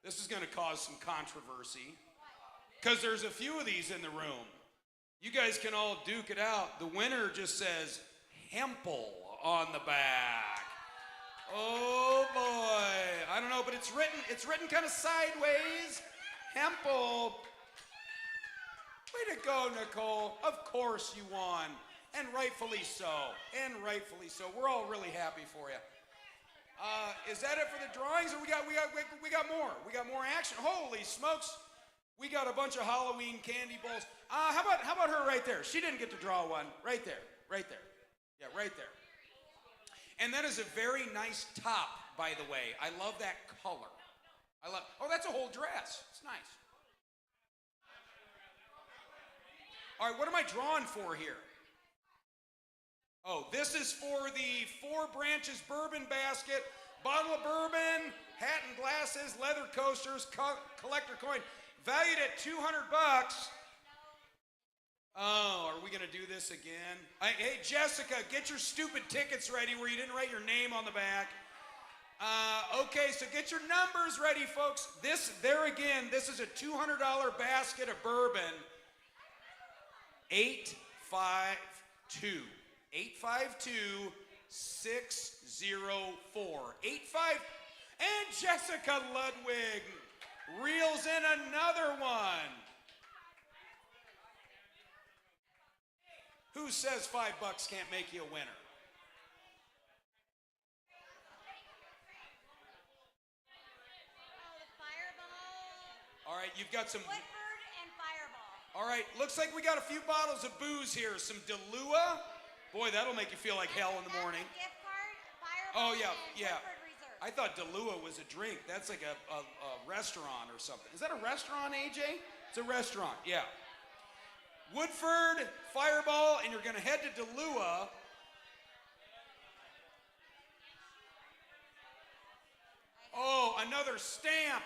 this is going to cause some controversy because there's a few of these in the room. You guys can all duke it out. The winner just says Hempel on the back. Oh boy, I don't know, but it's written kind of sideways. Hempel. Way to go, Nicole. Of course you won, and rightfully so. We're all really happy for you. Is that it for the drawings, or we got more? We got more action. Holy smokes! We got a bunch of Halloween candy balls. How about her right there? She didn't get to draw one. Right there. Yeah, right there. And that is a very nice top, by the way. I love that color. Oh, that's a whole dress. It's nice. All right, what am I drawing for here? Oh, this is for the 4 Branches bourbon basket, bottle of bourbon, hat and glasses, leather coasters, collector coin, valued at $200. Oh, are we going to do this again? Hey, Jessica, get your stupid tickets ready where you didn't write your name on the back. Okay, so get your numbers ready, folks. This is a $200 basket of bourbon. 852. 852-604. 85. And Jessica Ludwig reels in another one. Who says $5 can't make you a winner? Oh, the fireball. All right, you've got some... Woodford and fireball. All right, looks like we got a few bottles of booze here. Some Delua. Boy, that'll make you feel like hell in the morning. Gift card, Oh, yeah, yeah. Woodford Reserve. I thought Dalua was a drink. That's like a restaurant or something. Is that a restaurant, AJ? It's a restaurant, yeah. Woodford, Fireball, and you're going to head to Dalua. Oh, another stamp.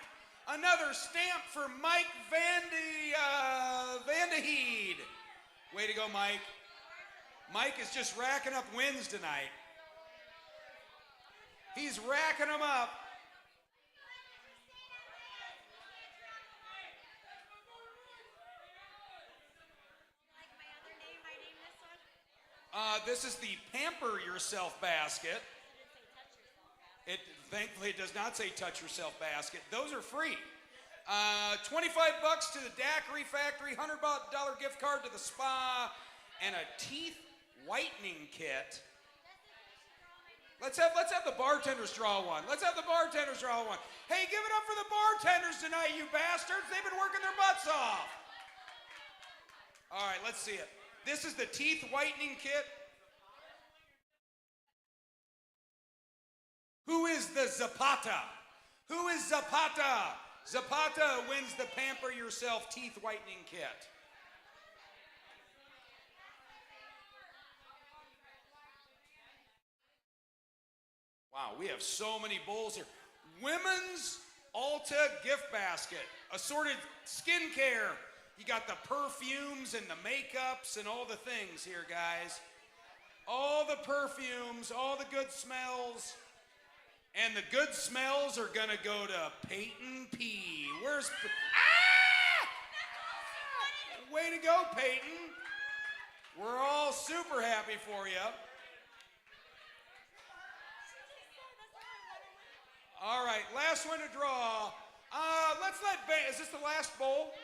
Another stamp for Mike Vandeheed. Way to go, Mike. Mike is just racking up wins tonight. He's racking them up. Like my other name, I named this one. This is the Pamper Yourself basket. Thankfully, it does not say touch yourself basket. Those are free. $25 to the Daiquiri Factory, $100 gift card to the spa, and a teeth whitening kit. Let's have the bartenders draw one. Let's have the bartenders draw one. Hey, give it up for the bartenders tonight, you bastards. They've been working their butts off. All right, let's see it. This is the teeth whitening kit. Who is the Zapata? Who is Zapata? Zapata wins the Pamper Yourself teeth whitening kit. Wow, we have so many bowls here. Women's Ulta gift basket. Assorted skincare. You got the perfumes and the makeups and all the things here, guys. All the perfumes, all the good smells. And the good smells are gonna go to Peyton P. Where's Way to go, Peyton. We're all super happy for you. All right, last one to draw. Let's let Bam, is this the last bowl?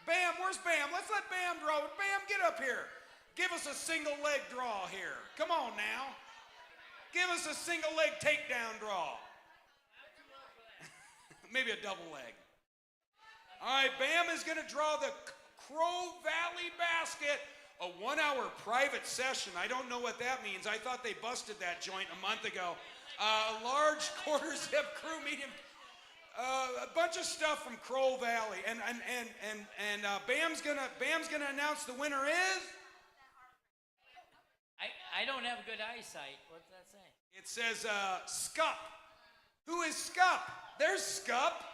Bam, where's Bam? Let's let Bam draw. Bam, get up here. Give us a single leg draw here. Come on now. Give us a single leg takedown draw. Maybe a double leg. All right, Bam is going to draw the Crow Valley basket, a 1 hour private session. I don't know what that means. I thought they busted that joint a month ago. Large quarter zip crew medium. A bunch of stuff from Crow Valley. And Bam's gonna announce the winner is. I don't have good eyesight. What's that say? It says Scup. Who is Scup? There's Scup.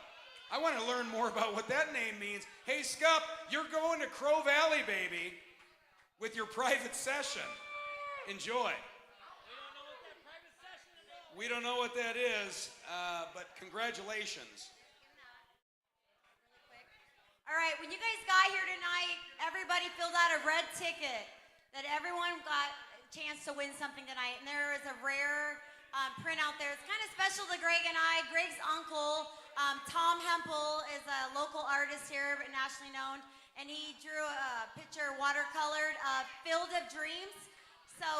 I want to learn more about what that name means. Hey, Scup, you're going to Crow Valley, baby, with your private session. Enjoy. We don't know what that is, but congratulations. All right, when you guys got here tonight, everybody filled out a red ticket that everyone got a chance to win something tonight. And there is a rare print out there. It's kind of special to Greg and I. Greg's uncle, Tom Hempel, is a local artist here, but nationally known. And he drew a picture watercolored of Field of Dreams. So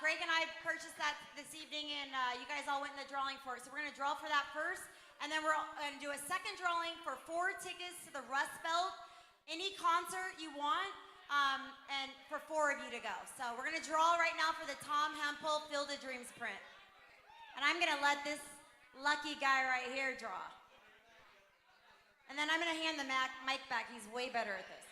Greg and I purchased that this evening, and you guys all went in the drawing for it. So we're going to draw for that first, and then we're going to do a second drawing for 4 tickets to the Rust Belt, any concert you want, and for 4 of you to go. So we're going to draw right now for the Tom Hempel Field of Dreams print. And I'm going to let this lucky guy right here draw. And then I'm going to hand the mic back. He's way better at this.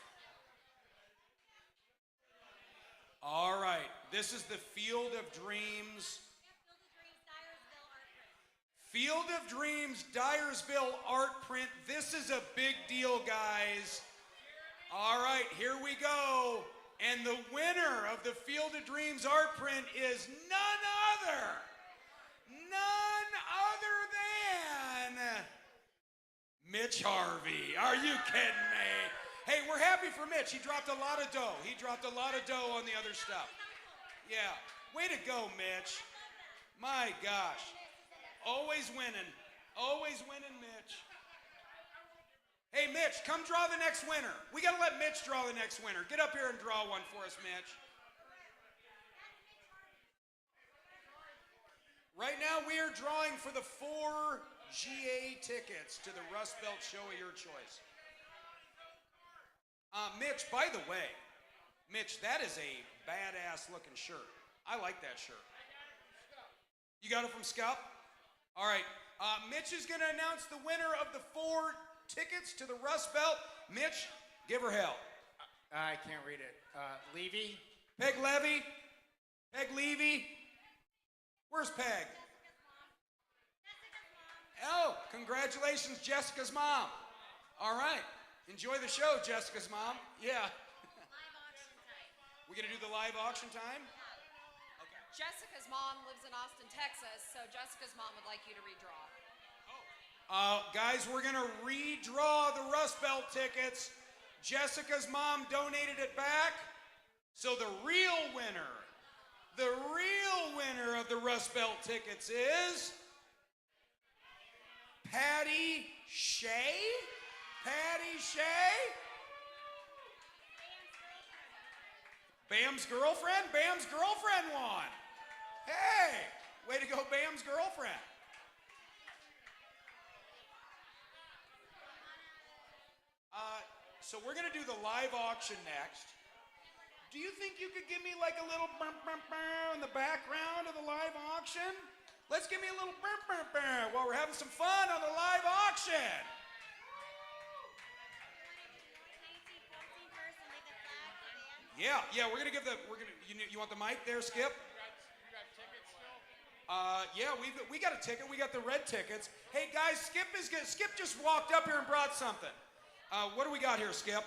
All right, this is the Field of Dreams. Field of Dreams, Dyersville art print. This is a big deal, guys. All right, here we go. And the winner of the Field of Dreams art print is none other than Mitch Harvey. Are you kidding me? Hey, we're happy for Mitch. He dropped a lot of dough. He dropped a lot of dough on the other stuff. Yeah, way to go, Mitch. My gosh. Always winning. Always winning, Mitch. Hey, Mitch, come draw the next winner. We got to let Mitch draw the next winner. Get up here and draw one for us, Mitch. Right now, we are drawing for the 4 GA tickets to the Rust Belt show of your choice. Mitch, by the way, Mitch, that is a badass looking shirt. I like that shirt. You got it from Scout? All right. Mitch is going to announce the winner of the 4 tickets to the Rust Belt. Mitch, give her hell. I can't read it. Levy? Peg Levy. Peg Levy. Where's Peg? Oh, congratulations, Jessica's mom. All right. Enjoy the show, Jessica's mom. Yeah. Live auction time. We're going to do the live auction time? Jessica's mom lives in Austin, Texas, so Jessica's mom would like you to redraw. Guys, we're going to redraw the Rust Belt tickets. Jessica's mom donated it back. So the real winner of the Rust Belt tickets is Patty Shea. Patty Shea. Bam's girlfriend? Bam's girlfriend won. Hey, way to go, Bam's girlfriend. So we're going to do the live auction next. Do you think you could give me like a little bump, bump, bump in the background of the live auction? Let's give me a little bump, bump, bump while we're having some fun on the live auction. 1914 first and leave the flag for the end. Yeah, we're going to give the, you want the mic there, Skip? You got tickets still? Yeah, we got a ticket. We got the red tickets. Hey guys, Skip just walked up here and brought something. What do we got here, Skip?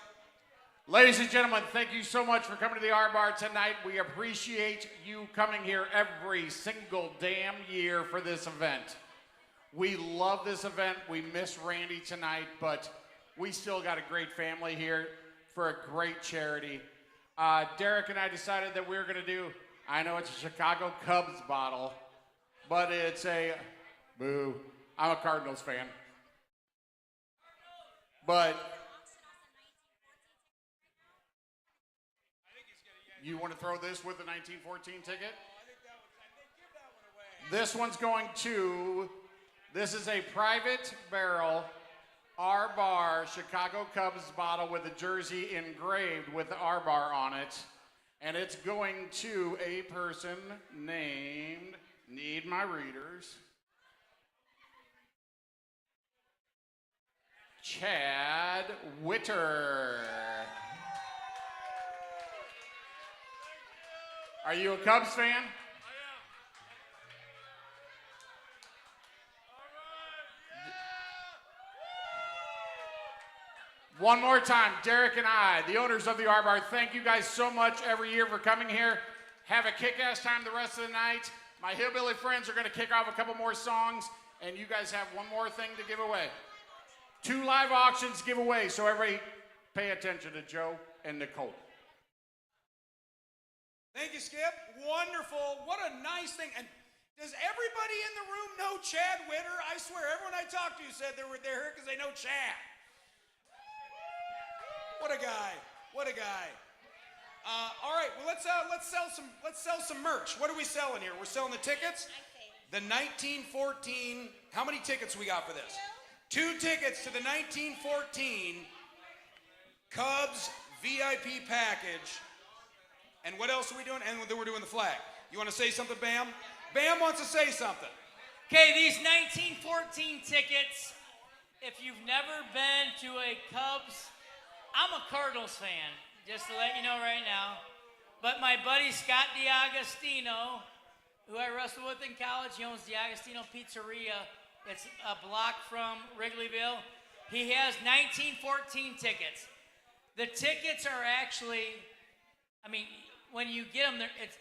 Ladies and gentlemen, thank you so much for coming to the R Bar tonight. We appreciate you coming here every single damn year for this event. We love this event. We miss Randy tonight, but we still got a great family here for a great charity. Derek and I decided that we were going to do, I know it's a Chicago Cubs bottle, but it's a, boo, I'm a Cardinals fan. But you want to throw this with the 1914 ticket? This one's going to, this is a private barrel R Bar Chicago Cubs bottle with a jersey engraved with R Bar on it. And it's going to a person named, need my readers, Chad Witter. Are you a Cubs fan? I am. One more time, Derek and I, the owners of the R Bar, thank you guys so much every year for coming here. Have a kick-ass time the rest of the night. My hillbilly friends are going to kick off a couple more songs, and you guys have one more thing to give away. 2 live auctions giveaway, so everybody pay attention to Joe and Nicole. Thank you, Skip. Wonderful. What a nice thing. And does everybody in the room know Chad Witter? I swear, everyone I talked to said they're here because they know Chad. What a guy. What a guy. All right, well, let's sell some merch. What are we selling here? We're selling the tickets. The 1914. How many tickets we got for this? 2 tickets to the 1914 Cubs VIP package. And what else are we doing? And then we're doing the flag. You want to say something, Bam? Bam wants to say something. Okay, these 1914 tickets, if you've never been to a Cubs, I'm a Cardinals fan, just to let you know right now. But my buddy Scott DiAgostino, who I wrestled with in college, he owns DiAgostino Pizzeria. It's a block from Wrigleyville. He has 1914 tickets. The tickets are actually, I mean, when you get them, it's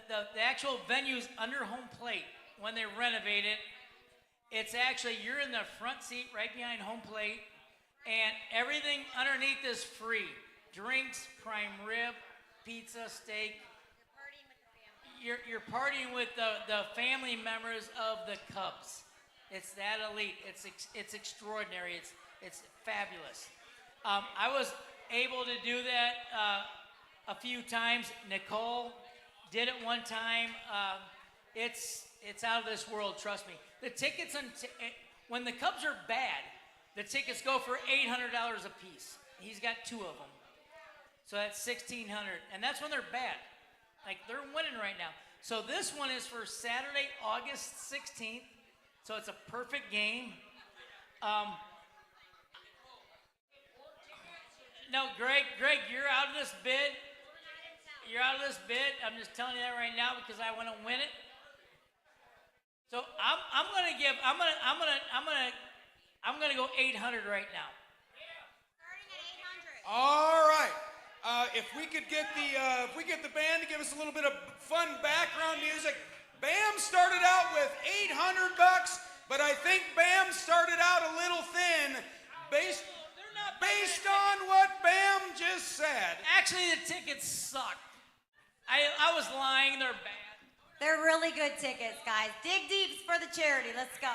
the actual venue's under home plate. When they renovate it, it's actually, you're in the front seat right behind home plate, and everything underneath is free. Drinks, prime rib, pizza, steak. You're partying with the family members of the Cubs. It's that elite. It's extraordinary. It's fabulous. I was able to do that a few times. Nicole did it one time. It's out of this world, trust me. The tickets, when the Cubs are bad, the tickets go for $800 a piece. He's got 2 of them. So that's $1,600. And that's when they're bad. Like, they're winning right now. So this one is for Saturday, August 16th. So it's a perfect game. No, Greg, you're out of this bid. You're out of this bid. I'm just telling you that right now because I want to win it. So I'm gonna go 800 right now. Starting at 800. All right. If we get the band to give us a little bit of fun background music. Bam started out with $800, but I think Bam started out a little thin based on what Bam just said. Actually, the tickets suck. I was lying. They're bad. They're really good tickets, guys. Dig deep for the charity. Let's go.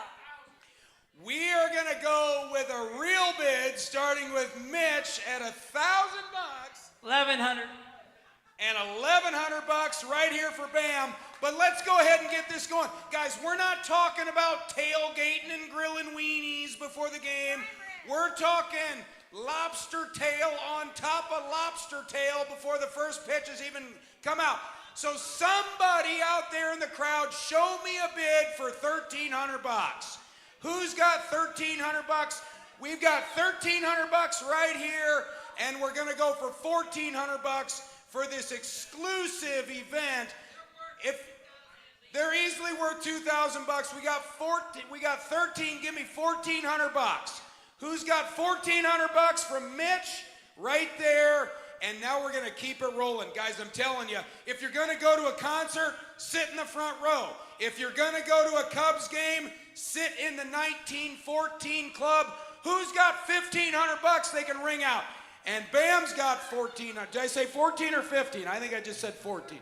We are gonna go with a real bid, starting with Mitch at $1,000 $1,100. and $1,100 right here for Bam. But let's go ahead and get this going, guys. We're not talking about tailgating and grilling weenies before the game. We're talking lobster tail on top of lobster tail before the first pitch has even come out. So somebody out there in the crowd, show me a bid for $1,300. Who's got $1,300? We've got $1,300 right here, and we're gonna go for $1,400 for this exclusive event. If they're easily worth $2,000, we got 13. Give me $1,400. Who's got $1,400 from Mitch? Right there. And now we're going to keep it rolling. Guys, I'm telling you, if you're going to go to a concert, sit in the front row. If you're going to go to a Cubs game, sit in the 1914 club. Who's got $1,500 they can ring out? And Bam's got 14. Did I say 14 or 15? I think I just said 14.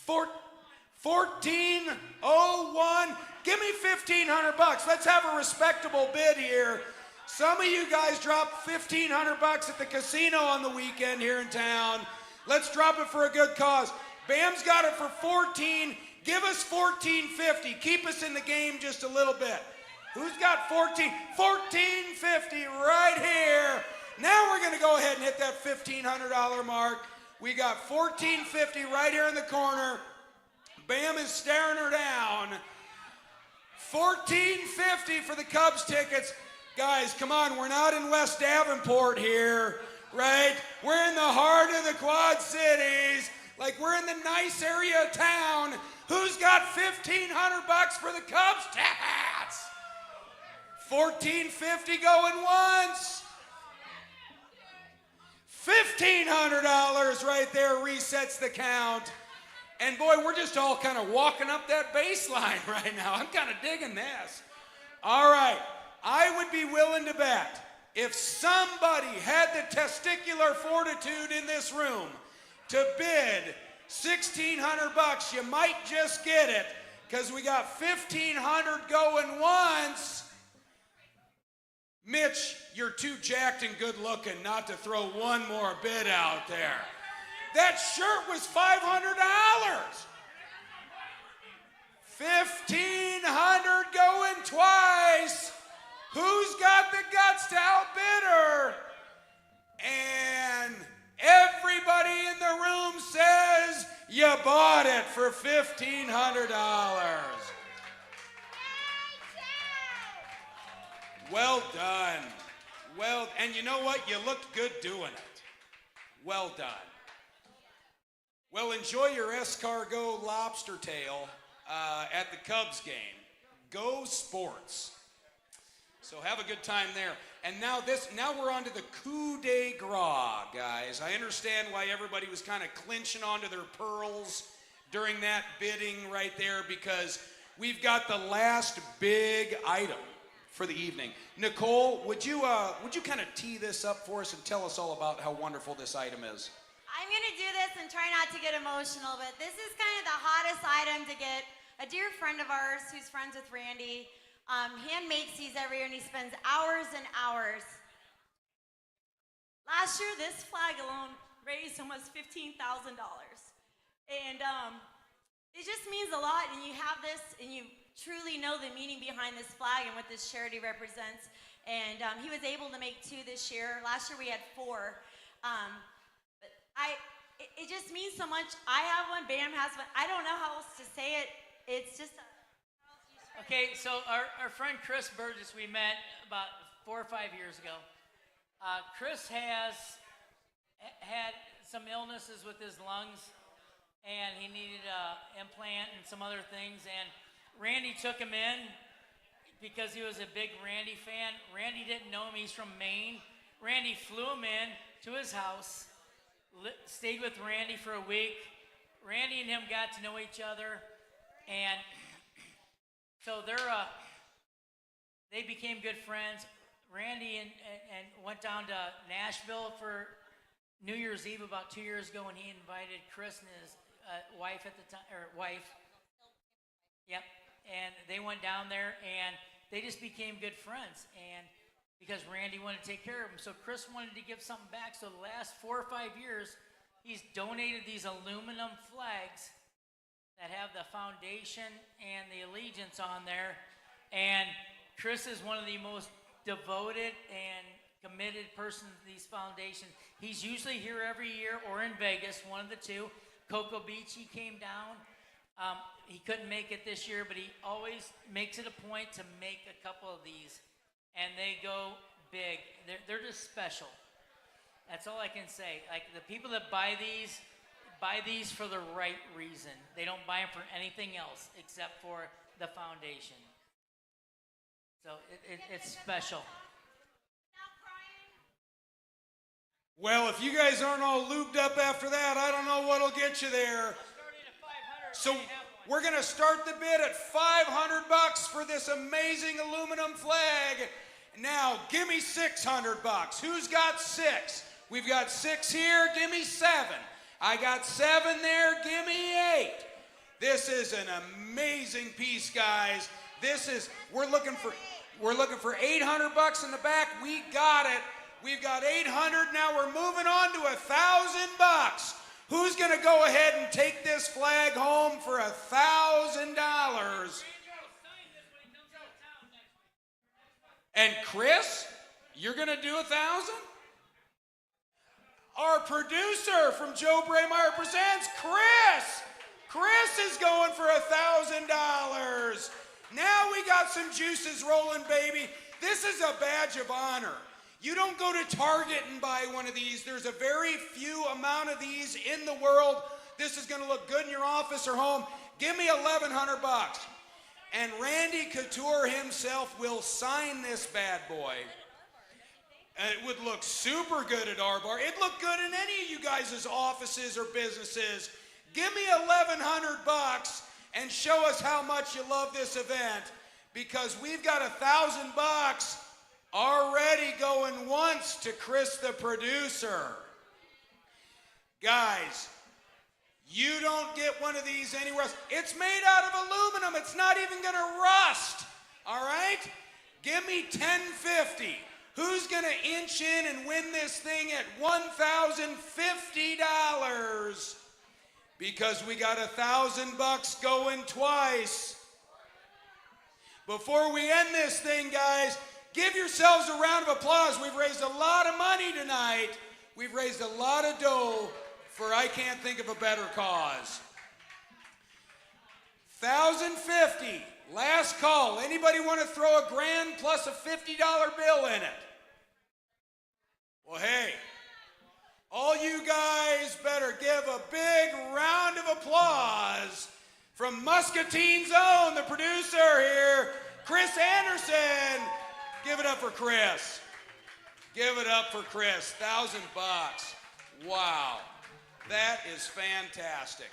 1401. Give me $1,500. Let's have a respectable bid here. Some of you guys dropped $1,500 at the casino on the weekend here in town. Let's drop it for a good cause. Bam's got it for 14. Give us $1,450. Keep us in the game just a little bit. Who's got 14? $1,450 right here. Now we're going to go ahead and hit that $1,500 mark. We got $1,450 right here in the corner. Bam is staring her down. $1,450 for the Cubs tickets. Guys, come on, we're not in West Davenport here, right? We're in the heart of the Quad Cities. Like, we're in the nice area of town. Who's got $1,500 for the Cubs tickets? $1,450 going once. $1,500 right there resets the count. And boy, we're just all kind of walking up that baseline right now. I'm kind of digging this. All right. I would be willing to bet if somebody had the testicular fortitude in this room to bid $1,600, you might just get it, because we got $1,500 going once. Mitch, you're too jacked and good looking not to throw one more bid out there. That shirt was $500. $1,500 going twice. Who's got the guts to outbid her? And everybody in the room says you bought it for $1,500. Well done. Well, and you know what? You looked good doing it. Well done. Well, enjoy your escargot lobster tail at the Cubs game. Go Sports. So have a good time there. And now we're on to the coup de grace, guys. I understand why everybody was kind of clinching onto their pearls during that bidding right there, because we've got the last big item for the evening. Nicole, would you kind of tee this up for us and tell us all about how wonderful this item is? I'm going to do this and try not to get emotional, but this is kind of the hottest item to get. A dear friend of ours who's friends with Randy hand makes these every year, and he spends hours and hours. Last year, this flag alone raised almost $15,000. And it just means a lot, and you have this, and you truly know the meaning behind this flag and what this charity represents. And he was able to make 2 this year. Last year, we had 4. But it just means so much. I have one, Bam has one. I don't know how else to say it. It's just Okay, so our friend Chris Burgess, we met about 4 or 5 years ago. Chris has had some illnesses with his lungs, and he needed an implant and some other things, and Randy took him in because he was a big Randy fan. Randy didn't know him. He's from Maine. Randy flew him in to his house, stayed with Randy for a week. Randy and him got to know each other, and so they became good friends. Randy and went down to Nashville for New Year's Eve about 2 years ago, and he invited Chris and his wife at the time, or wife. Yep. And they went down there, and they just became good friends. And because Randy wanted to take care of him, so Chris wanted to give something back. So the last 4 or 5 years, he's donated these aluminum flags that have the foundation and the allegiance on there. And Chris is one of the most devoted and committed persons to these foundations. He's usually here every year or in Vegas, one of the two. Cocoa Beach, he came down. He couldn't make it this year, but he always makes it a point to make a couple of these. And they go big. They're just special. That's all I can say. Like, the people that buy these for the right reason. They don't buy them for anything else except for the foundation. So it's special. Well, if you guys aren't all lubed up after that, I don't know what'll get you there. So we're going to start the bid at $500 for this amazing aluminum flag. Now, give me $600. Who's got 6? We've got 6 here. Give me 7. I got 7 there. Give me 8. This is an amazing piece, guys. We're looking for $800 in the back. We got it. We've got 800. Now we're moving on to $1,000. Who's going to go ahead and take this flag home for $1,000? And Chris, you're going to do 1,000? Our producer from Joe Braymeyer Presents, Chris. Chris is going for $1,000. Now we got some juices rolling, baby. This is a badge of honor. You don't go to Target and buy one of these. There's a very few amount of these in the world. This is going to look good in your office or home. Give me $1,100. And Randy Couture himself will sign this bad boy. And it would look super good at our bar. It'd look good in any of you guys' offices or businesses. Give me $1,100 and show us how much you love this event, because we've got $1,000 already going once to Chris the producer. Guys, you don't get one of these anywhere else. It's made out of aluminum. It's not even going to rust. All right? Give me $10.50. Who's going to inch in and win this thing at $1,050? Because we got $1,000 going twice. Before we end this thing, guys, give yourselves a round of applause. We've raised a lot of money tonight. We've raised a lot of dough for I can't think of a better cause. $1,050. Last call. Anybody want to throw $1,000 plus a $50 bill in it? Well, hey, all you guys better give a big round of applause from Muscatine's own, the producer here, Chris Anderson. Give it up for Chris. Give it up for Chris. $1,000. Wow, that is fantastic.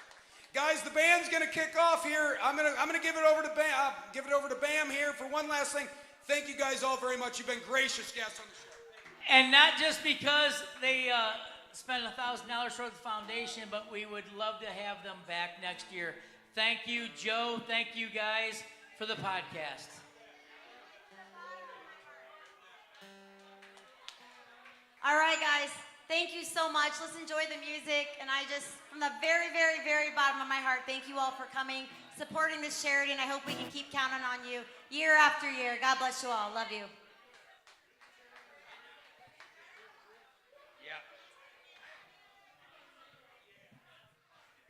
Guys, the band's gonna kick off here. I'm gonna give it over to Bam here for one last thing. Thank you guys all very much. You've been gracious guests on the show. And not just because they spent $1,000 for the foundation, but we would love to have them back next year. Thank you, Joe. Thank you guys for the podcast. All right, guys. Thank you so much. Let's enjoy the music. And I just, from the very, very, very bottom of my heart, thank you all for coming, supporting this charity, and I hope we can keep counting on you year after year. God bless you all. Love you.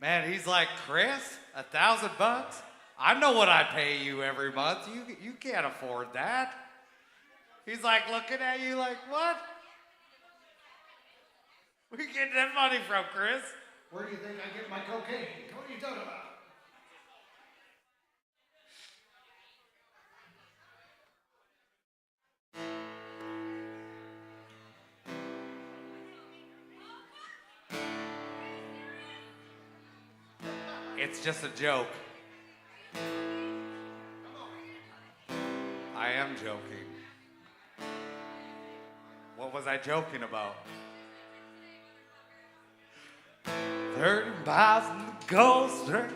Man, he's like, Chris, $1,000? I know what I pay you every month. You can't afford that. He's like looking at you like, what? Where you getting that money from, Chris? Where do you think I get my cocaine? What are you talking about? It's just a joke. I am joking. What was I joking about? 30 miles in the Gulf Stream.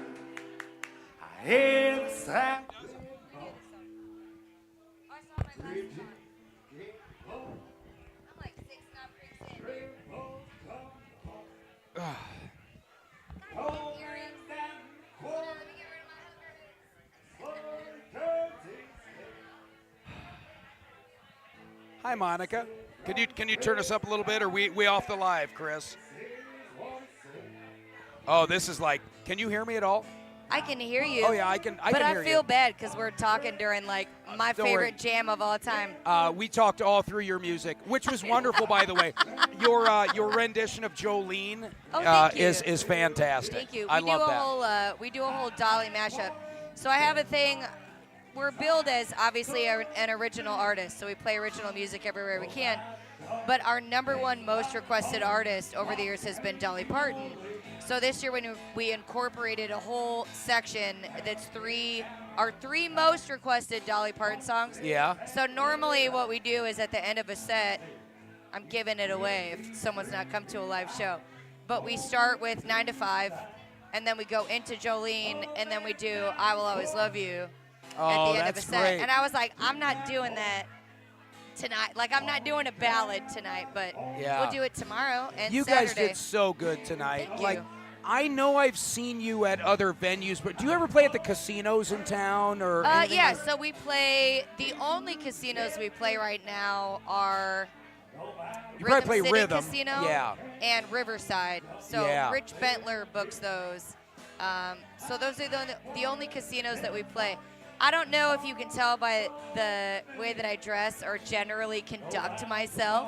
I hear the sound. Hi, Monica. Can you turn us up a little bit, or we off the live, Chris? Oh, this is like. Can you hear me at all? I can hear you. Oh yeah, I can. But I hear feel you. bad because we're talking during like my Don't worry. favorite jam of all time. We talked all through your music, which was wonderful, by the way. Your rendition of Jolene Thank you. is fantastic. Thank you. I love that. We do a whole Dolly mashup. So I have a thing. We're billed as obviously an original artist, so we play original music everywhere we can. But our #1 most requested artist over the years has been Dolly Parton. So this year when we incorporated a whole section that's our three most requested Dolly Parton songs. Yeah. So normally what we do is at the end of a set, I'm giving it away if someone's not come to a live show. But we start with 9 to 5, and then we go into Jolene, and then we do I Will Always Love You at the end of a set. Great. And I was like, I'm not doing that tonight. Like, I'm not doing a ballad tonight, but we'll do it tomorrow and You Saturday. guys did so good tonight. Thank like, you. I know I've seen you at other venues, but do you ever play at the casinos in town or? anything Yeah, like- so we play, the only casinos we play right now are You probably play City Rhythm. Casino Yeah. and Riverside. So Yeah. Rich Bentler books those. So those are the only casinos that we play. I don't know if you can tell by the way that I dress or generally conduct myself,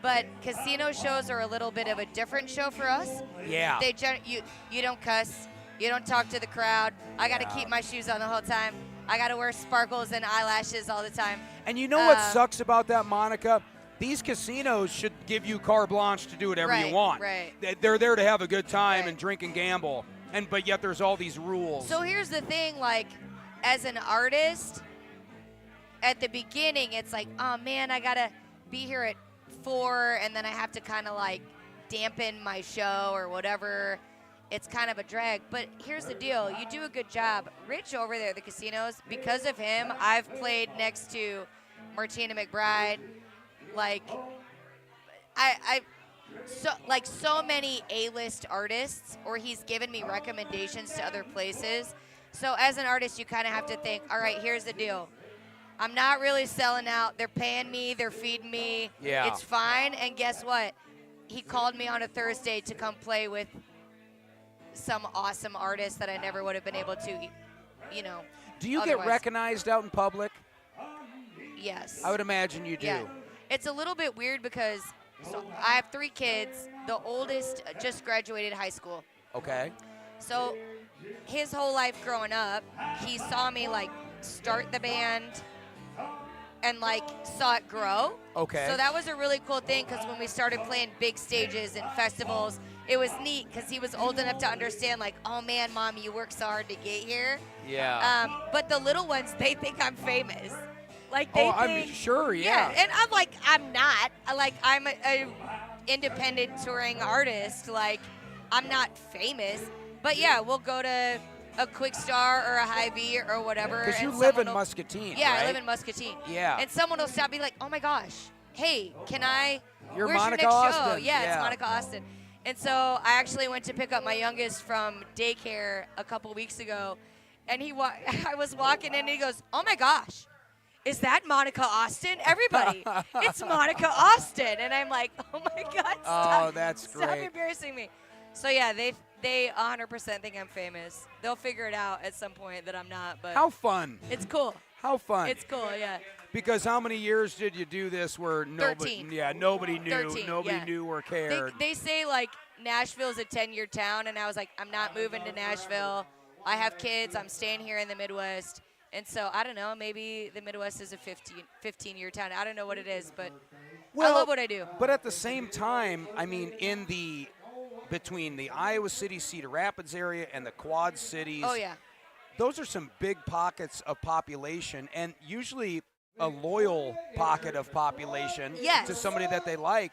but casino shows are a little bit of a different show for us. Yeah. You don't cuss, you don't talk to the crowd. I got to keep my shoes on the whole time. I got to wear sparkles and eyelashes all the time. And you know what sucks about that, Monica? These casinos should give you carte blanche to do whatever you want. Right. They're there to have a good time Right. and drink and gamble, but yet there's all these rules. So here's the thing, like, as an artist, at the beginning, it's like, oh man, I gotta be here at 4, and then I have to kind of like dampen my show or whatever. It's kind of a drag. But here's the deal: you do a good job. Rich over there at the casinos, because of him, I've played next to Martina McBride. Like, so many A-list artists, or he's given me recommendations to other places. So as an artist, you kind of have to think, all right, here's the deal. I'm not really selling out. They're paying me. They're feeding me. Yeah. It's fine. And guess what? He called me on a Thursday to come play with some awesome artist that I never would have been able to, Do you otherwise. get recognized out in public? Yes. I would imagine you do. Yeah. It's a little bit weird because I have 3 kids. The oldest just graduated high school. Okay. So his whole life growing up, he saw me like start the band and like saw it grow. Okay. So that was a really cool thing because when we started playing big stages and festivals, it was neat because he was old enough to understand like, oh man, Mom, you worked so hard to get here. Yeah. But the little ones, they think I'm famous. Like they I'm think, sure, yeah. And I'm like, I'm not. I'm a independent touring artist. Like, I'm not famous. But yeah, we'll go to a Quick Star or a Hy-Vee or whatever. Because you and live in someone will- Muscatine, Yeah, right? I live in Muscatine. Yeah. And someone will stop and be like, oh my gosh, hey, can I? You're where's Monica your next show? Austin. Yeah, Yeah. it's Monica Austin. And so I actually went to pick up my youngest from daycare a couple weeks ago, and I was walking in, and he goes, oh my gosh. Is that Monica Austin? Everybody, it's Monica Austin. And I'm like, oh my God, stop. Oh, that's Stop great. embarrassing me. So yeah, they 100% think I'm famous. They'll figure it out at some point that I'm not, but How fun. it's cool. How fun. It's cool, yeah. Because how many years did you do this where nobody 13. nobody knew, 13, nobody yeah. knew or cared? They say like Nashville's a 10-year town, and I was like, I'm not moving to Nashville. I have kids. I'm staying here in the Midwest. And so I don't know, maybe the Midwest is a 15-year town. I don't know what it is, but I love what I do. But at the same time, I mean, between the Iowa City, Cedar Rapids area and the Quad Cities, Oh yeah. those are some big pockets of population, and usually a loyal pocket of population Yes. to somebody that they like.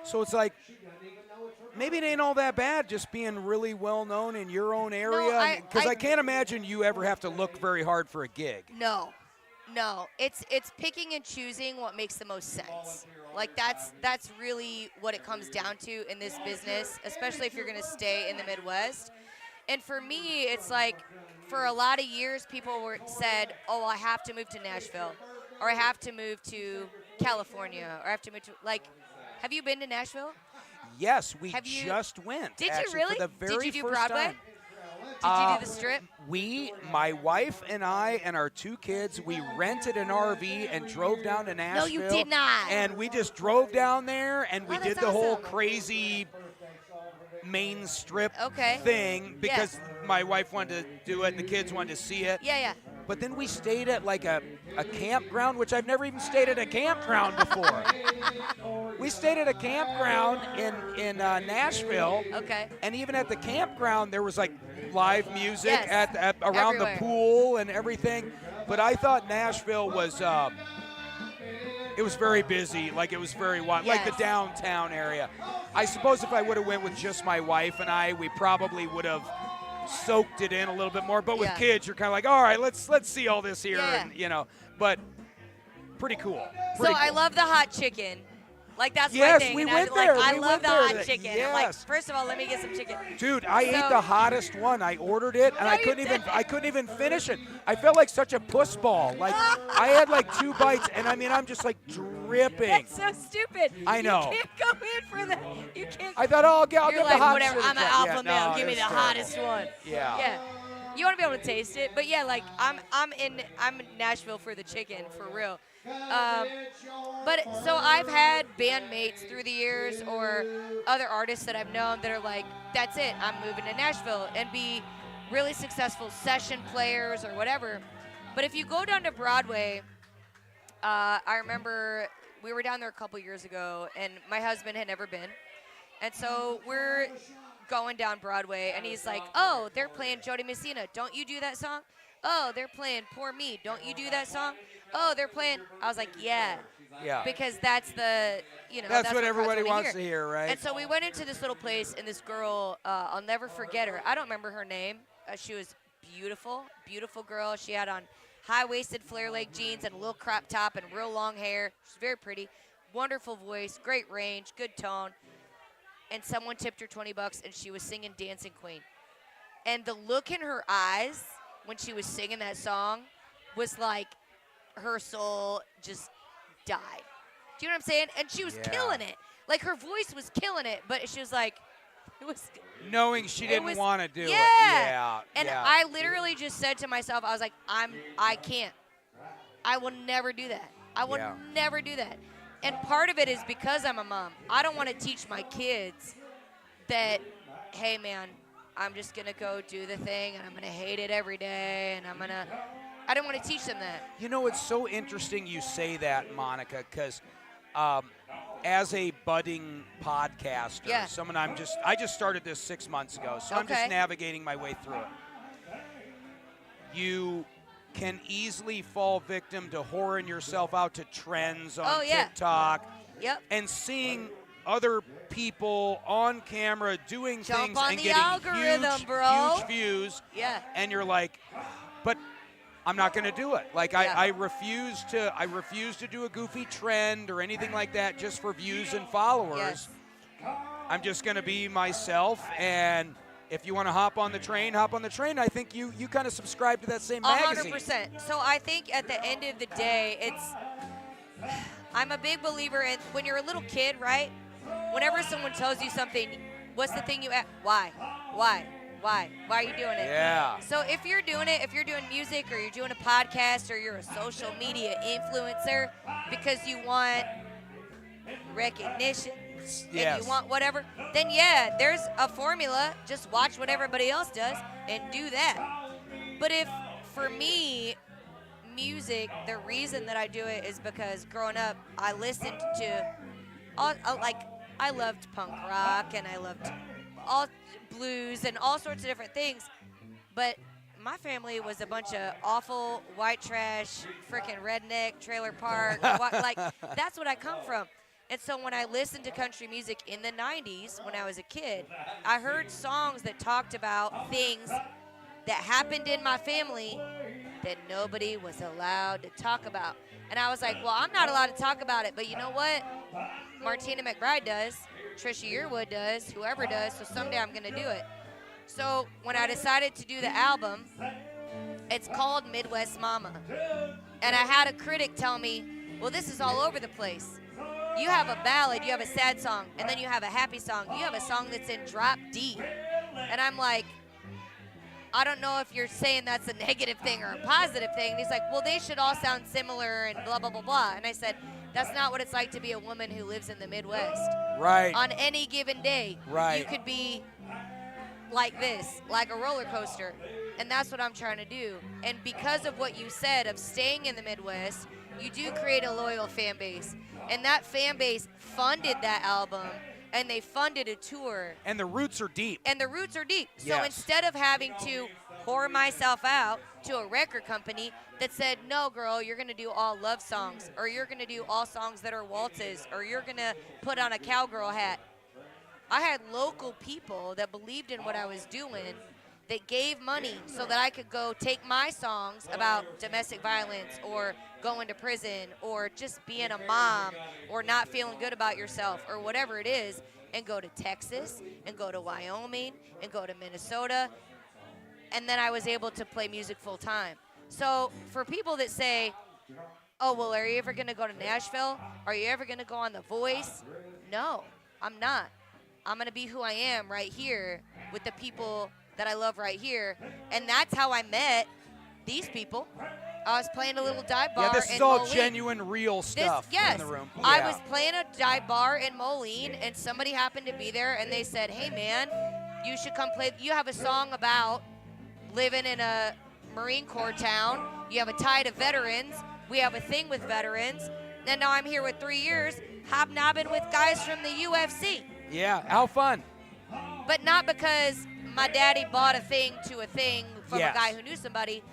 So it's like, maybe it ain't all that bad just being really well known in your own area. Because I can't imagine you ever have to look very hard for a gig. No. It's picking and choosing what makes the most sense. Like that's really what it comes down to in this business, especially if you're gonna stay in the Midwest. And for me, it's like for a lot of years people said, oh, I have to move to Nashville, or I have to move to California, or I have to move to have you been to Nashville? Yes, we Have you- just went. Did you actually, really? For the very Did you do first Broadway? time. Did you do the strip? My wife and I and our 2 kids, we rented an RV and drove down to Nashville. you did not. And we just drove down there and we Oh, did that's the whole awesome. crazy main strip Okay. thing because my wife wanted to do it and the kids wanted to see it. Yeah. But then we stayed at like a campground, which I've never even stayed at a campground before. We stayed at a campground in Nashville. Okay. And even at the campground, there was like live music Yes. around Everywhere. the pool and everything. But I thought Nashville was it was very busy, like it was very wild, like the Yes. downtown area. I suppose if I would have went with just my wife and I, we probably would have soaked it in a little bit more. But with Yeah. kids, you're kind of like, all right, let's see all this here, Yeah. and But pretty cool. So Pretty I cool. love the hot chicken. Like that's my Yes, thing. we and went I, there. Like, I We love went the there. hot chicken. I'm like, Yes. first of all, let me get some chicken. Dude, I ate So- the hottest one. I ordered it, and No, I you couldn't even finish it. I felt like such a puss ball. Like I had like 2 bites, and I mean I'm just like dripping. That's so stupid. I know. You can't go in for that. You can't. I thought, oh, I'll get You're the like, hot whatever. shit I'm an again. alpha Yeah, male. no, Give me it the was terrible. hottest one. Yeah. Yeah. You want to be able to taste it, but yeah, like I'm in Nashville for the chicken for real. But so I've had bandmates through the years or other artists that I've known that are like, that's it, I'm moving to Nashville, and be really successful session players or whatever. But if you go down to Broadway, I remember we were down there a couple years ago, and my husband had never been. And so we're going down Broadway, and he's like, oh, they're playing Jody Messina. Don't you do that song? Oh, they're playing Poor Me. Don't you do that song? Oh, they're playing. I was like, yeah. Yeah. Because that's the, That's what crowds everybody wanna wants to hear, right? And so we went into this little place, and this girl, I'll never forget her. I don't remember her name. She was beautiful, beautiful girl. She had on high-waisted flare leg jeans and a little crop top and real long hair. She's very pretty. Wonderful voice, great range, good tone. And someone tipped her $20, and she was singing Dancing Queen. And the look in her eyes when she was singing that song was like her soul just died. Do you know what I'm saying? And she was killing it. Like, her voice was killing it, but she was like, it was. Knowing she didn't was- want to do it. Yeah. Yeah. And yeah. I literally just said to myself, I was like, I can't. I will never do that. I will Yeah. never do that. And part of it is because I'm a mom. I don't want to teach my kids that, hey, man, I'm just going to go do the thing, and I'm going to hate it every day, and I don't want to teach them that. You know, it's so interesting you say that, Monica, because as a budding podcaster, Yeah. I just started this 6 months ago, so I'm just Okay. navigating my way through it. You can easily fall victim to whoring yourself out to trends on Oh, yeah. TikTok Yep. and seeing other people on camera doing Jump things on and the getting algorithm, huge, bro. huge views. Yeah. And you're like, but I'm not going to do it. Like Yeah. I refuse to do a goofy trend or anything like that just for views and followers. Yes. I'm just going to be myself, and if you want to hop on the train, hop on the train. I think you kind of subscribe to that same magazine. 100%. So I think at the end of the day, I'm a big believer in when you're a little kid, right? Whenever someone tells you something, What's the thing you ask? Why? Why? Why? Why are you doing it? Yeah. So if you're doing it, if you're doing music or you're doing a podcast or you're a social media influencer because you want recognition and Yes. you want whatever, then yeah, there's a formula. Just watch what everybody else does and do that. But if, for me, music, the reason that I do it is because growing up, I listened to, I loved punk rock and I loved all blues and all sorts of different things. But my family was a bunch of awful white trash, freaking redneck, trailer park. Like, that's what I come from. And so when I listened to country music in the 90s, when I was a kid, I heard songs that talked about things that happened in my family that nobody was allowed to talk about. And I was like, well, I'm not allowed to talk about it, but you know what? Martina McBride does, Trisha Yearwood does, whoever does, so someday I'm going to do it. So when I decided to do the album, it's called Midwest Mama. And I had a critic tell me, well, this is all over the place. You have a ballad, you have a sad song, and then you have a happy song. You have a song that's in drop D. And I'm like, I don't know if you're saying that's a negative thing or a positive thing. And he's like, well, they should all sound similar and blah, blah, blah, blah. And I said, that's not what it's like to be a woman who lives in the Midwest. Right. On any given day, Right. you could be like this, like a roller coaster. And that's what I'm trying to do. And because of what you said of staying in the Midwest, you do create a loyal fan base. And that fan base funded that album, and they funded a tour. And the roots are deep. And the roots are deep. So Yes. instead of having to whore myself out to a record company that said, no, girl, you're going to do all love songs, or you're going to do all songs that are waltzes, or you're going to put on a cowgirl hat. I had local people that believed in what I was doing that gave money so that I could go take my songs about domestic violence or going to prison or just being a mom or not feeling good about yourself or whatever it is, and go to Texas and go to Wyoming and go to Minnesota. And then I was able to play music full time. So for people that say, oh, well, are you ever going to go to Nashville? Are you ever going to go on The Voice? No, I'm not. I'm going to be who I am right here with the people that I love right here. And that's how I met these people. I was playing a little dive bar Yeah, this is in all Moline. genuine, real stuff Yes, in the room. I Yeah. was playing a dive bar in Moline, and somebody happened to be there, and they said, hey, man, you should come play. You have a song about living in a Marine Corps town. You have a tie to veterans. We have a thing with veterans. And now I'm here with 3 years hobnobbing with guys from the UFC. Yeah, how fun. But not because my daddy bought a thing to a thing from Yes. a guy who knew somebody.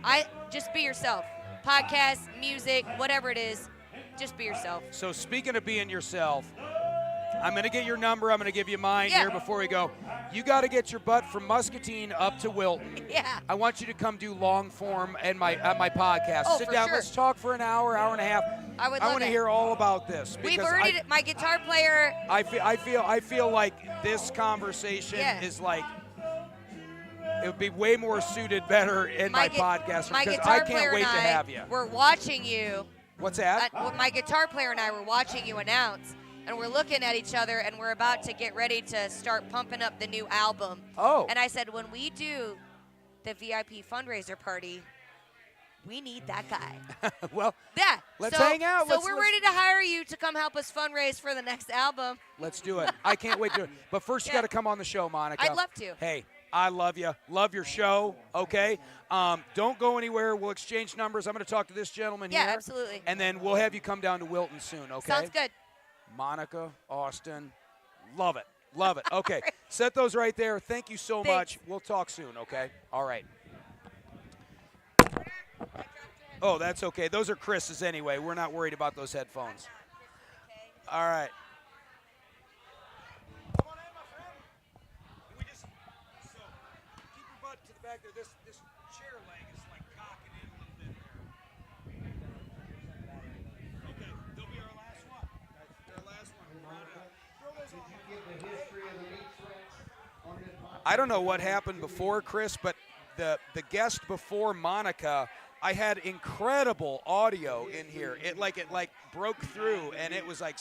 I just be yourself. Podcast, music, whatever it is, just be yourself. So speaking of being yourself, I'm going to get your number. I'm going to give you mine Yeah. here before we go. You got to get your butt from Muscatine up to Wilton. Yeah. I want you to come do long form at my podcast. Oh, Sit for down. sure. Let's talk for an hour, hour and a half. I would love want to it. hear all about this. We've because already, my guitar player, I feel like this conversation Yeah. is like it would be way more suited better in my podcast my because guitar I player can't wait and to I have you. We're watching you. What's that? My guitar player and I were watching you announce, and we're looking at each other, and we're about to get ready to start pumping up the new album. Oh. And I said, when we do the VIP fundraiser party, we need that guy. Well, Yeah. let's so, hang out. So Let's- we're let's- ready to hire you to come help us fundraise for the next album. Let's do it. I can't wait to do it. But first, you Yeah. got to come on the show, Monica. I'd love to. Hey, I love you. Love your show. Okay. Don't go anywhere. We'll exchange numbers. I'm going to talk to this gentleman Yeah, here. absolutely. And then we'll have you come down to Wilton soon. Okay. Sounds good. Monica, Austin, love it. Love it. Okay. Set those right there. Thank you so Thanks. much. We'll talk soon. Okay. All right. Oh, that's okay. Those are Chris's anyway. We're not worried about those headphones. All right. Come on in, my friend. We just so keep your butt to the back there. This chair leg is like cocking in a little bit there. Okay, they'll be our last one. Our last one. Throw those on. I don't know what happened before, Chris, but the guest before Monica, I had incredible audio in here. It broke through, and it was like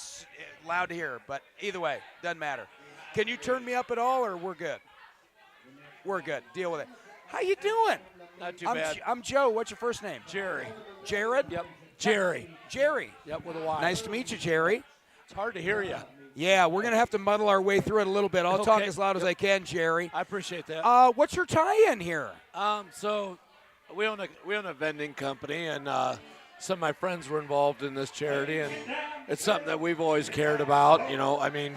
loud to hear. But either way, doesn't matter. Can you turn me up at all, or we're good? We're good. Deal with it. How you doing? Not too I'm bad. I'm Joe. What's your first name? Jerry. Jared? Yep. Jerry. Jerry. Yep, with a Y. Nice to meet you, Jerry. It's hard to hear you. Yeah, we're going to have to muddle our way through it a little bit. I'll talk Okay. as loud as I can, Jerry. I appreciate that. What's your tie-in here? So we own a vending company, and some of my friends were involved in this charity, and it's something that we've always cared about. You know, I mean,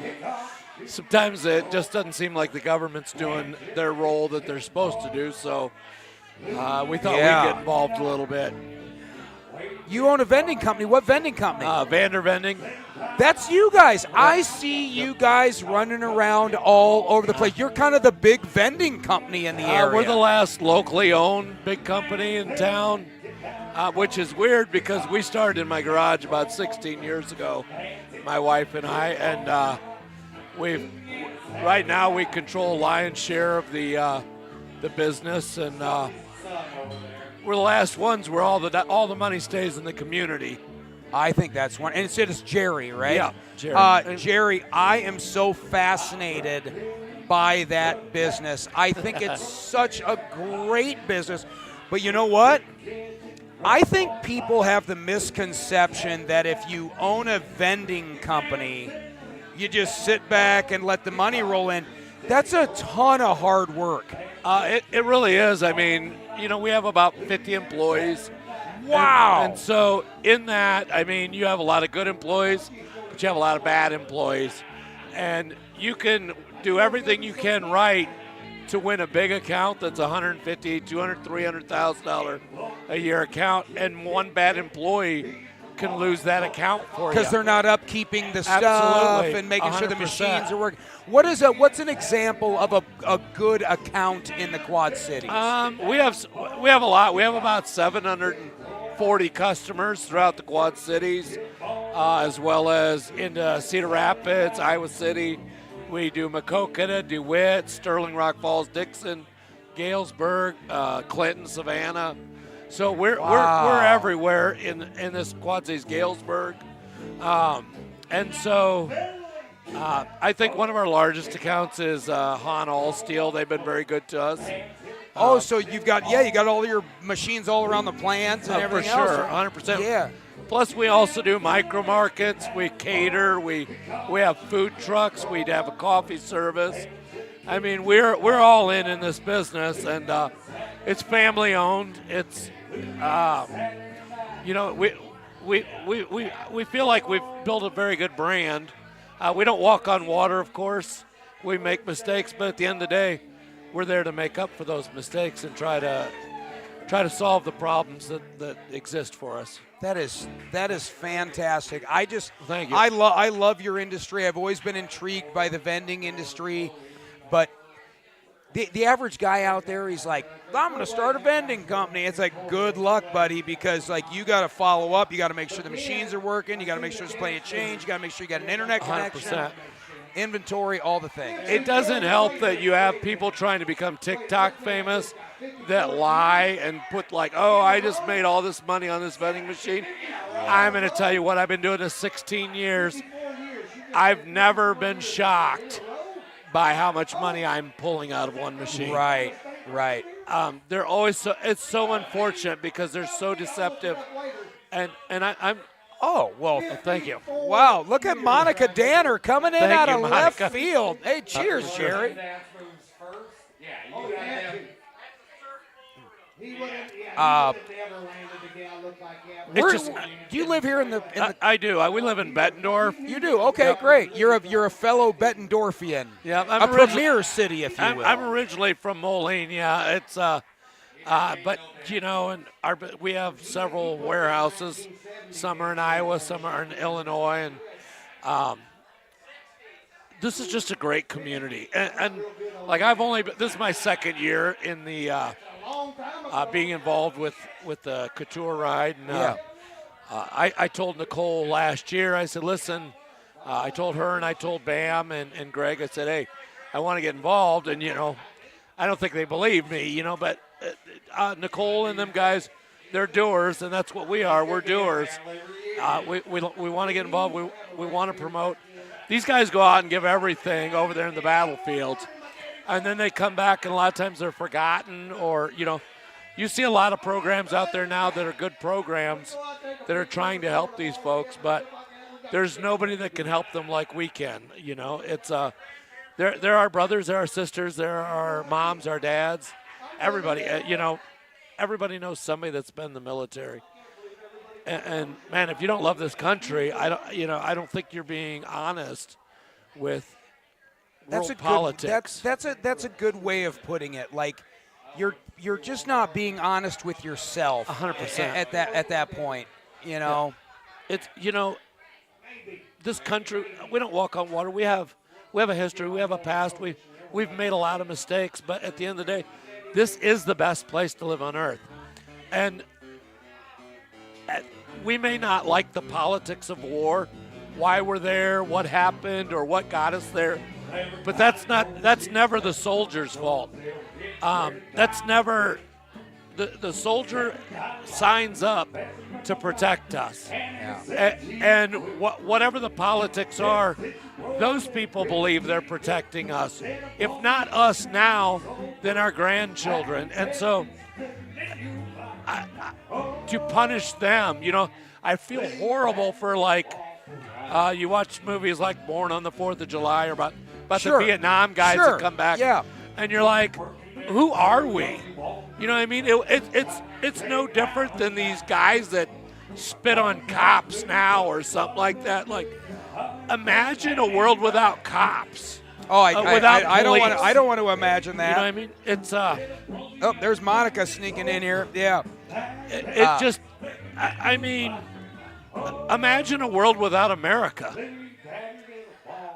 sometimes it just doesn't seem like the government's doing their role that they're supposed to do. So we thought we'd get involved a little bit. You own a vending company. What vending company? Vander Vending. That's you guys. I see you guys running around all over the place. You're kind of the big vending company in the area. We're the last locally owned big company in town, which is weird because we started in my garage about 16 years ago, my wife and I, and right now we control a lion's share of the business, and we're the last ones where all the money stays in the community. I think that's one. And it's Jerry, right? Yeah, Jerry. Jerry, I am so fascinated by that business. I think it's such a great business. But you know what? I think people have the misconception that if you own a vending company, you just sit back and let the money roll in. That's a ton of hard work. It really is. I mean, you know, we have about 50 employees. Wow. And so in that, I mean, you have a lot of good employees, but you have a lot of bad employees. And you can do everything you can right to win a big account that's $150,000, $200,000, $300,000 a year account, and one bad employee can lose that account for you. Because they're not upkeeping the stuff Absolutely. and making sure the 100%. machines are working. What's an example of a good account in the Quad Cities? We have a lot. We have about 740 customers throughout the Quad Cities, as well as in Cedar Rapids, Iowa City. We do Maquoketa, DeWitt, Sterling, Rock Falls, Dixon, Galesburg, Clinton, Savannah. So we're everywhere in this Quad Cities, Galesburg, and so I think one of our largest accounts is Han All Steel. They've been very good to us. So you got all your machines all around the plants and everything for sure, else. 100%. Yeah. Plus, we also do micro markets. We cater. We have food trucks. We have a coffee service. I mean, we're all in this business, and it's family owned. It's you know, we feel like we've built a very good brand. We don't walk on water, of course. We make mistakes, but at the end of the day, we're there to make up for those mistakes and try to solve the problems that exist for us. That is fantastic. Thank you. I love your industry. I've always been intrigued by the vending industry, but the average guy out there, he's like, I'm going to start a vending company. It's like, good luck, buddy, because like you got to follow up. You got to make sure the machines are working. You got to make sure there's plenty of change. You got to make sure you got an internet connection, 100%. inventory, all the things. It doesn't help that you have people trying to become TikTok famous that lie and put like, oh, I just made all this money on this vending machine. I'm going to tell you what, I've been doing this 16 years. I've never been shocked by how much money I'm pulling out of one machine. Right. They're always it's so unfortunate because they're so deceptive. And I'm Oh, well, thank you. Wow, look at Monica Danner coming in Thank out you, of Monica. left field. Hey, cheers, Jerry. Do you live here in the I do. We live in Bettendorf. You do? Okay, Yep. great. You're a fellow Bettendorfian. Yeah, a premier city, if you will. I'm originally from Moline. Yeah, it's but you know, and we have several warehouses. Some are in Iowa, some are in Illinois, and this is just a great community. And like this is my second year in the being involved with the Couture ride. And, I told Nicole last year. I said, listen. I told her and I told Bam and Greg. I said, hey, I want to get involved. And you know, I don't think they believe me. You know, but Nicole and them guys, they're doers, and that's what we are. We're doers. We want to get involved. We want to promote. these guys go out and give everything over there in the battlefields, and then they come back, and a lot of times they're forgotten, or you see a lot of programs out there now that are good programs that are trying to help these folks, but there's nobody that can help them like we can. It's they're our brothers, they're our sisters, they're our moms, our dads, everybody. Everybody knows somebody that's been in the military. And man, if you don't love this country, I don't think you're being honest with world politics. That's a good way of putting it. Like, you're just not being honest with yourself. 100%. At that point. Yeah. It's this country, we don't walk on water. We have a history. We have a past. We've made a lot of mistakes, but at the end of the day, this is the best place to live on earth. And we may not like the politics of war, why we're there, what happened, or what got us there, but that's never the soldier's fault. That's never the soldier signs up to protect us. Yeah. And whatever the politics are, those people believe they're protecting us. If not us now, then our grandchildren. And so to punish them, I feel horrible for, like, you watch movies like Born on the 4th of July or about Sure. the Vietnam guys Sure. that come back. Yeah. And you're like, who are we? You know what I mean? It's no different than these guys that spit on cops now or something like that. Like, imagine a world without cops. Oh, without I don't want. police. I don't want to imagine that. You know what I mean? It's Oh, there's Monica sneaking in here. Yeah. I mean, imagine a world without America.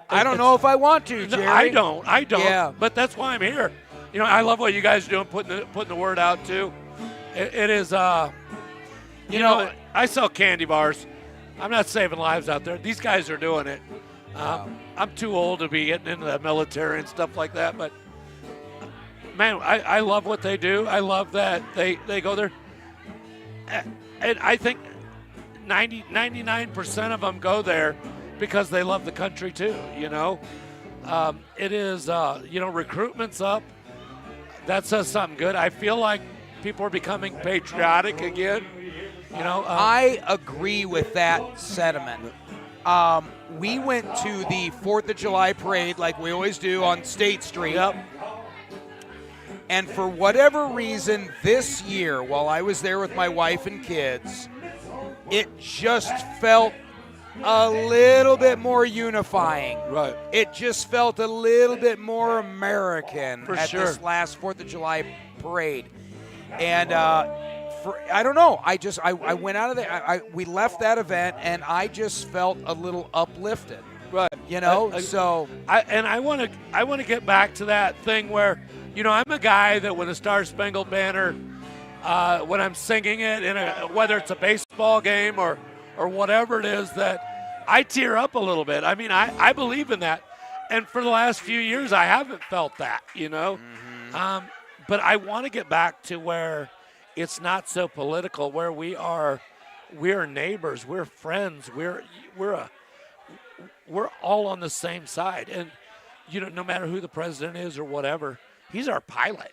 I don't know if I want to, Jerry. No, I don't. Yeah. But that's why I'm here. I love what you guys are doing, putting the word out too. It is. I sell candy bars. I'm not saving lives out there. These guys are doing it. I'm too old to be getting into the military and stuff like that. But man, I love what they do. I love that they go there. And I think 99% of them go there because they love the country too. It is. Recruitment's up. That says something good. I feel like people are becoming patriotic again. I agree with that sentiment. We went to the 4th of July parade like we always do on State Street. Yep. And for whatever reason this year, while I was there with my wife and kids, it just felt a little bit more unifying. Right. It just felt a little bit more American For at sure. this last 4th of July parade. And I don't know. I went out of there. We left that event, and I just felt a little uplifted. Right. I want to get back to that thing where, I'm a guy that when the Star Spangled Banner, when I'm singing it whether it's a baseball game or whatever it is, that I tear up a little bit. I mean, I believe in that. And for the last few years, I haven't felt that, Mm-hmm. But I want to get back to where it's not so political, where we're neighbors, we're friends, we're all on the same side. And, no matter who the president is or whatever, he's our pilot.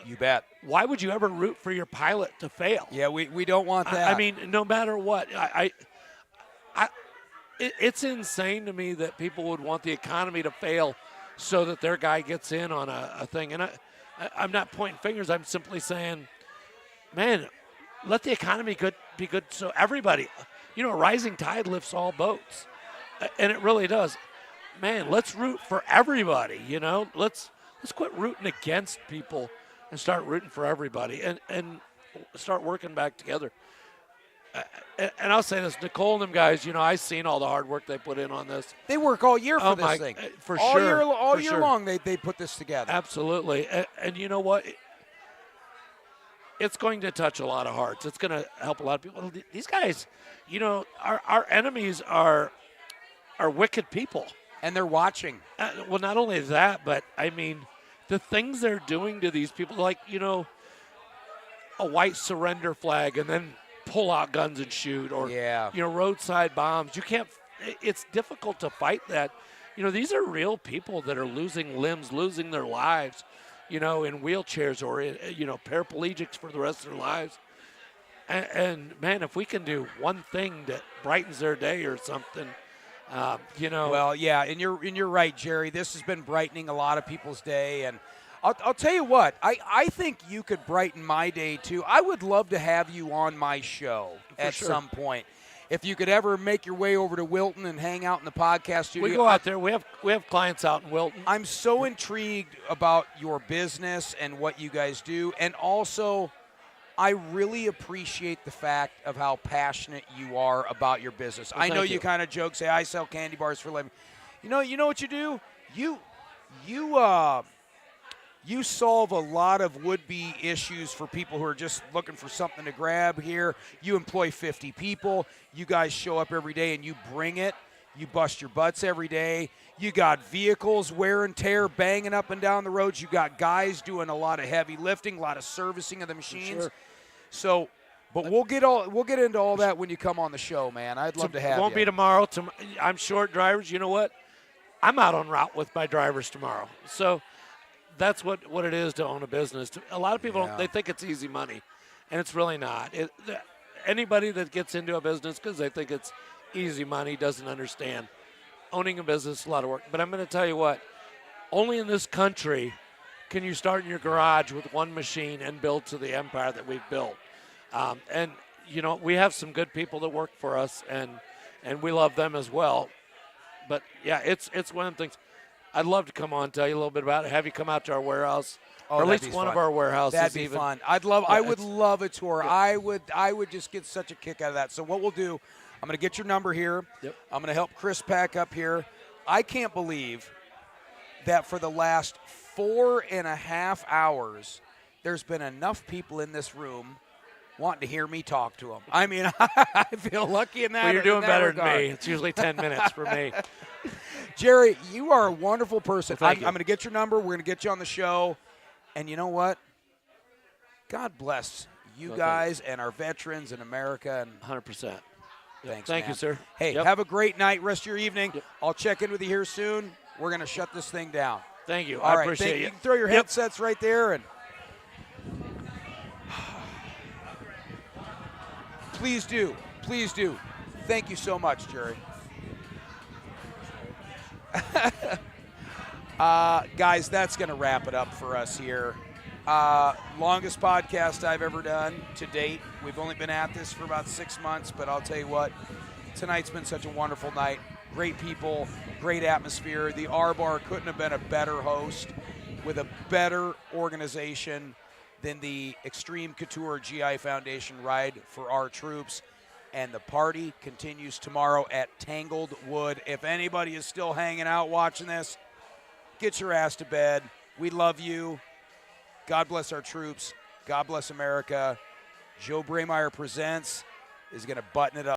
You bet. Why would you ever root for your pilot to fail? Yeah, we don't want that. I mean, no matter what, it's insane to me that people would want the economy to fail so that their guy gets in on a thing. And I'm not pointing fingers. I'm simply saying, man, let the economy be good so everybody, a rising tide lifts all boats. And it really does. Man, let's root for everybody, Let's quit rooting against people and start rooting for everybody and start working back together. And I'll say this, Nicole and them guys, I seen all the hard work they put in on this. They work all year for this thing. For all sure. All year long, they put this together. Absolutely. And you know what? It's going to touch a lot of hearts. It's going to help a lot of people. These guys, our enemies are wicked people. And they're watching. Well, not only that, but, I mean, the things they're doing to these people, like, a white surrender flag and then pull out guns and shoot, or roadside bombs. You can't it's difficult to fight that. These are real people that are losing limbs, losing their lives, in wheelchairs or, paraplegics for the rest of their lives. And man, if we can do one thing that brightens their day or something, Well, yeah, and you're right, Jerry. This has been brightening a lot of people's day, and I'll tell you what, I think you could brighten my day too. I would love to have you on my show at some point. If you could ever make your way over to Wilton and hang out in the podcast studio. We go out there. We have clients out in Wilton. I'm so intrigued about your business and what you guys do, and also I really appreciate the fact of how passionate you are about your business. Well, I know thank you you. kind of joke, say I sell candy bars for a living. You know what you do? You solve a lot of would-be issues for people who are just looking for something to grab here. You employ 50 people. You guys show up every day and you bring it. You bust your butts every day. You got vehicles, wear and tear, banging up and down the roads. You got guys doing a lot of heavy lifting, a lot of servicing of the machines. Sure. So, but we'll get into all that when you come on the show, man. I'd love to have you. It won't be tomorrow. I'm short drivers. You know what? I'm out on route with my drivers tomorrow. So that's what it is to own a business. A lot of people, they think it's easy money, and it's really not. Anybody that gets into a business because they think it's easy money doesn't understand. Owning a business is a lot of work. But I'm going to tell you what, only in this country can you start in your garage with one machine and build to the empire that we've built. And, we have some good people that work for us, and we love them as well. But, yeah, it's one of the things. I'd love to come on, tell you a little bit about it, have you come out to our warehouse, or at least one of our warehouses. That'd be fun. I would love a tour. Yeah. I would just get such a kick out of that. So what we'll do, I'm going to get your number here. Yep. I'm going to help Chris pack up here. I can't believe that for the last 4.5 hours, there's been enough people in this room wanting to hear me talk to them. I mean, I feel lucky in that. Well, you're doing better regard. than me. It's usually 10 minutes for me. Jerry, you are a wonderful person. Well, I'm going to get your number. We're going to get you on the show. And you know what? God bless you guys and our veterans in America. And 100%. Thanks, Thank man. you, sir. Hey, have a great night. Rest of your evening. I'll check in with you here soon. We're going to shut this thing down. Thank you. All I right, appreciate you can throw your headsets right there. And please do. Please do. Thank you so much, Jerry. Guys, that's going to wrap it up for us here. Longest podcast I've ever done to date. We've only been at this for about 6 months, but I'll tell you what, tonight's been such a wonderful night. Great people, great atmosphere. The R-Bar couldn't have been a better host with a better organization than the Extreme Couture GI Foundation Ride for Our Troops. And the party continues tomorrow at Tangled Wood. If anybody is still hanging out watching this, get your ass to bed. We love you. God bless our troops. God bless America. Joe Brameyer Presents is going to button it up.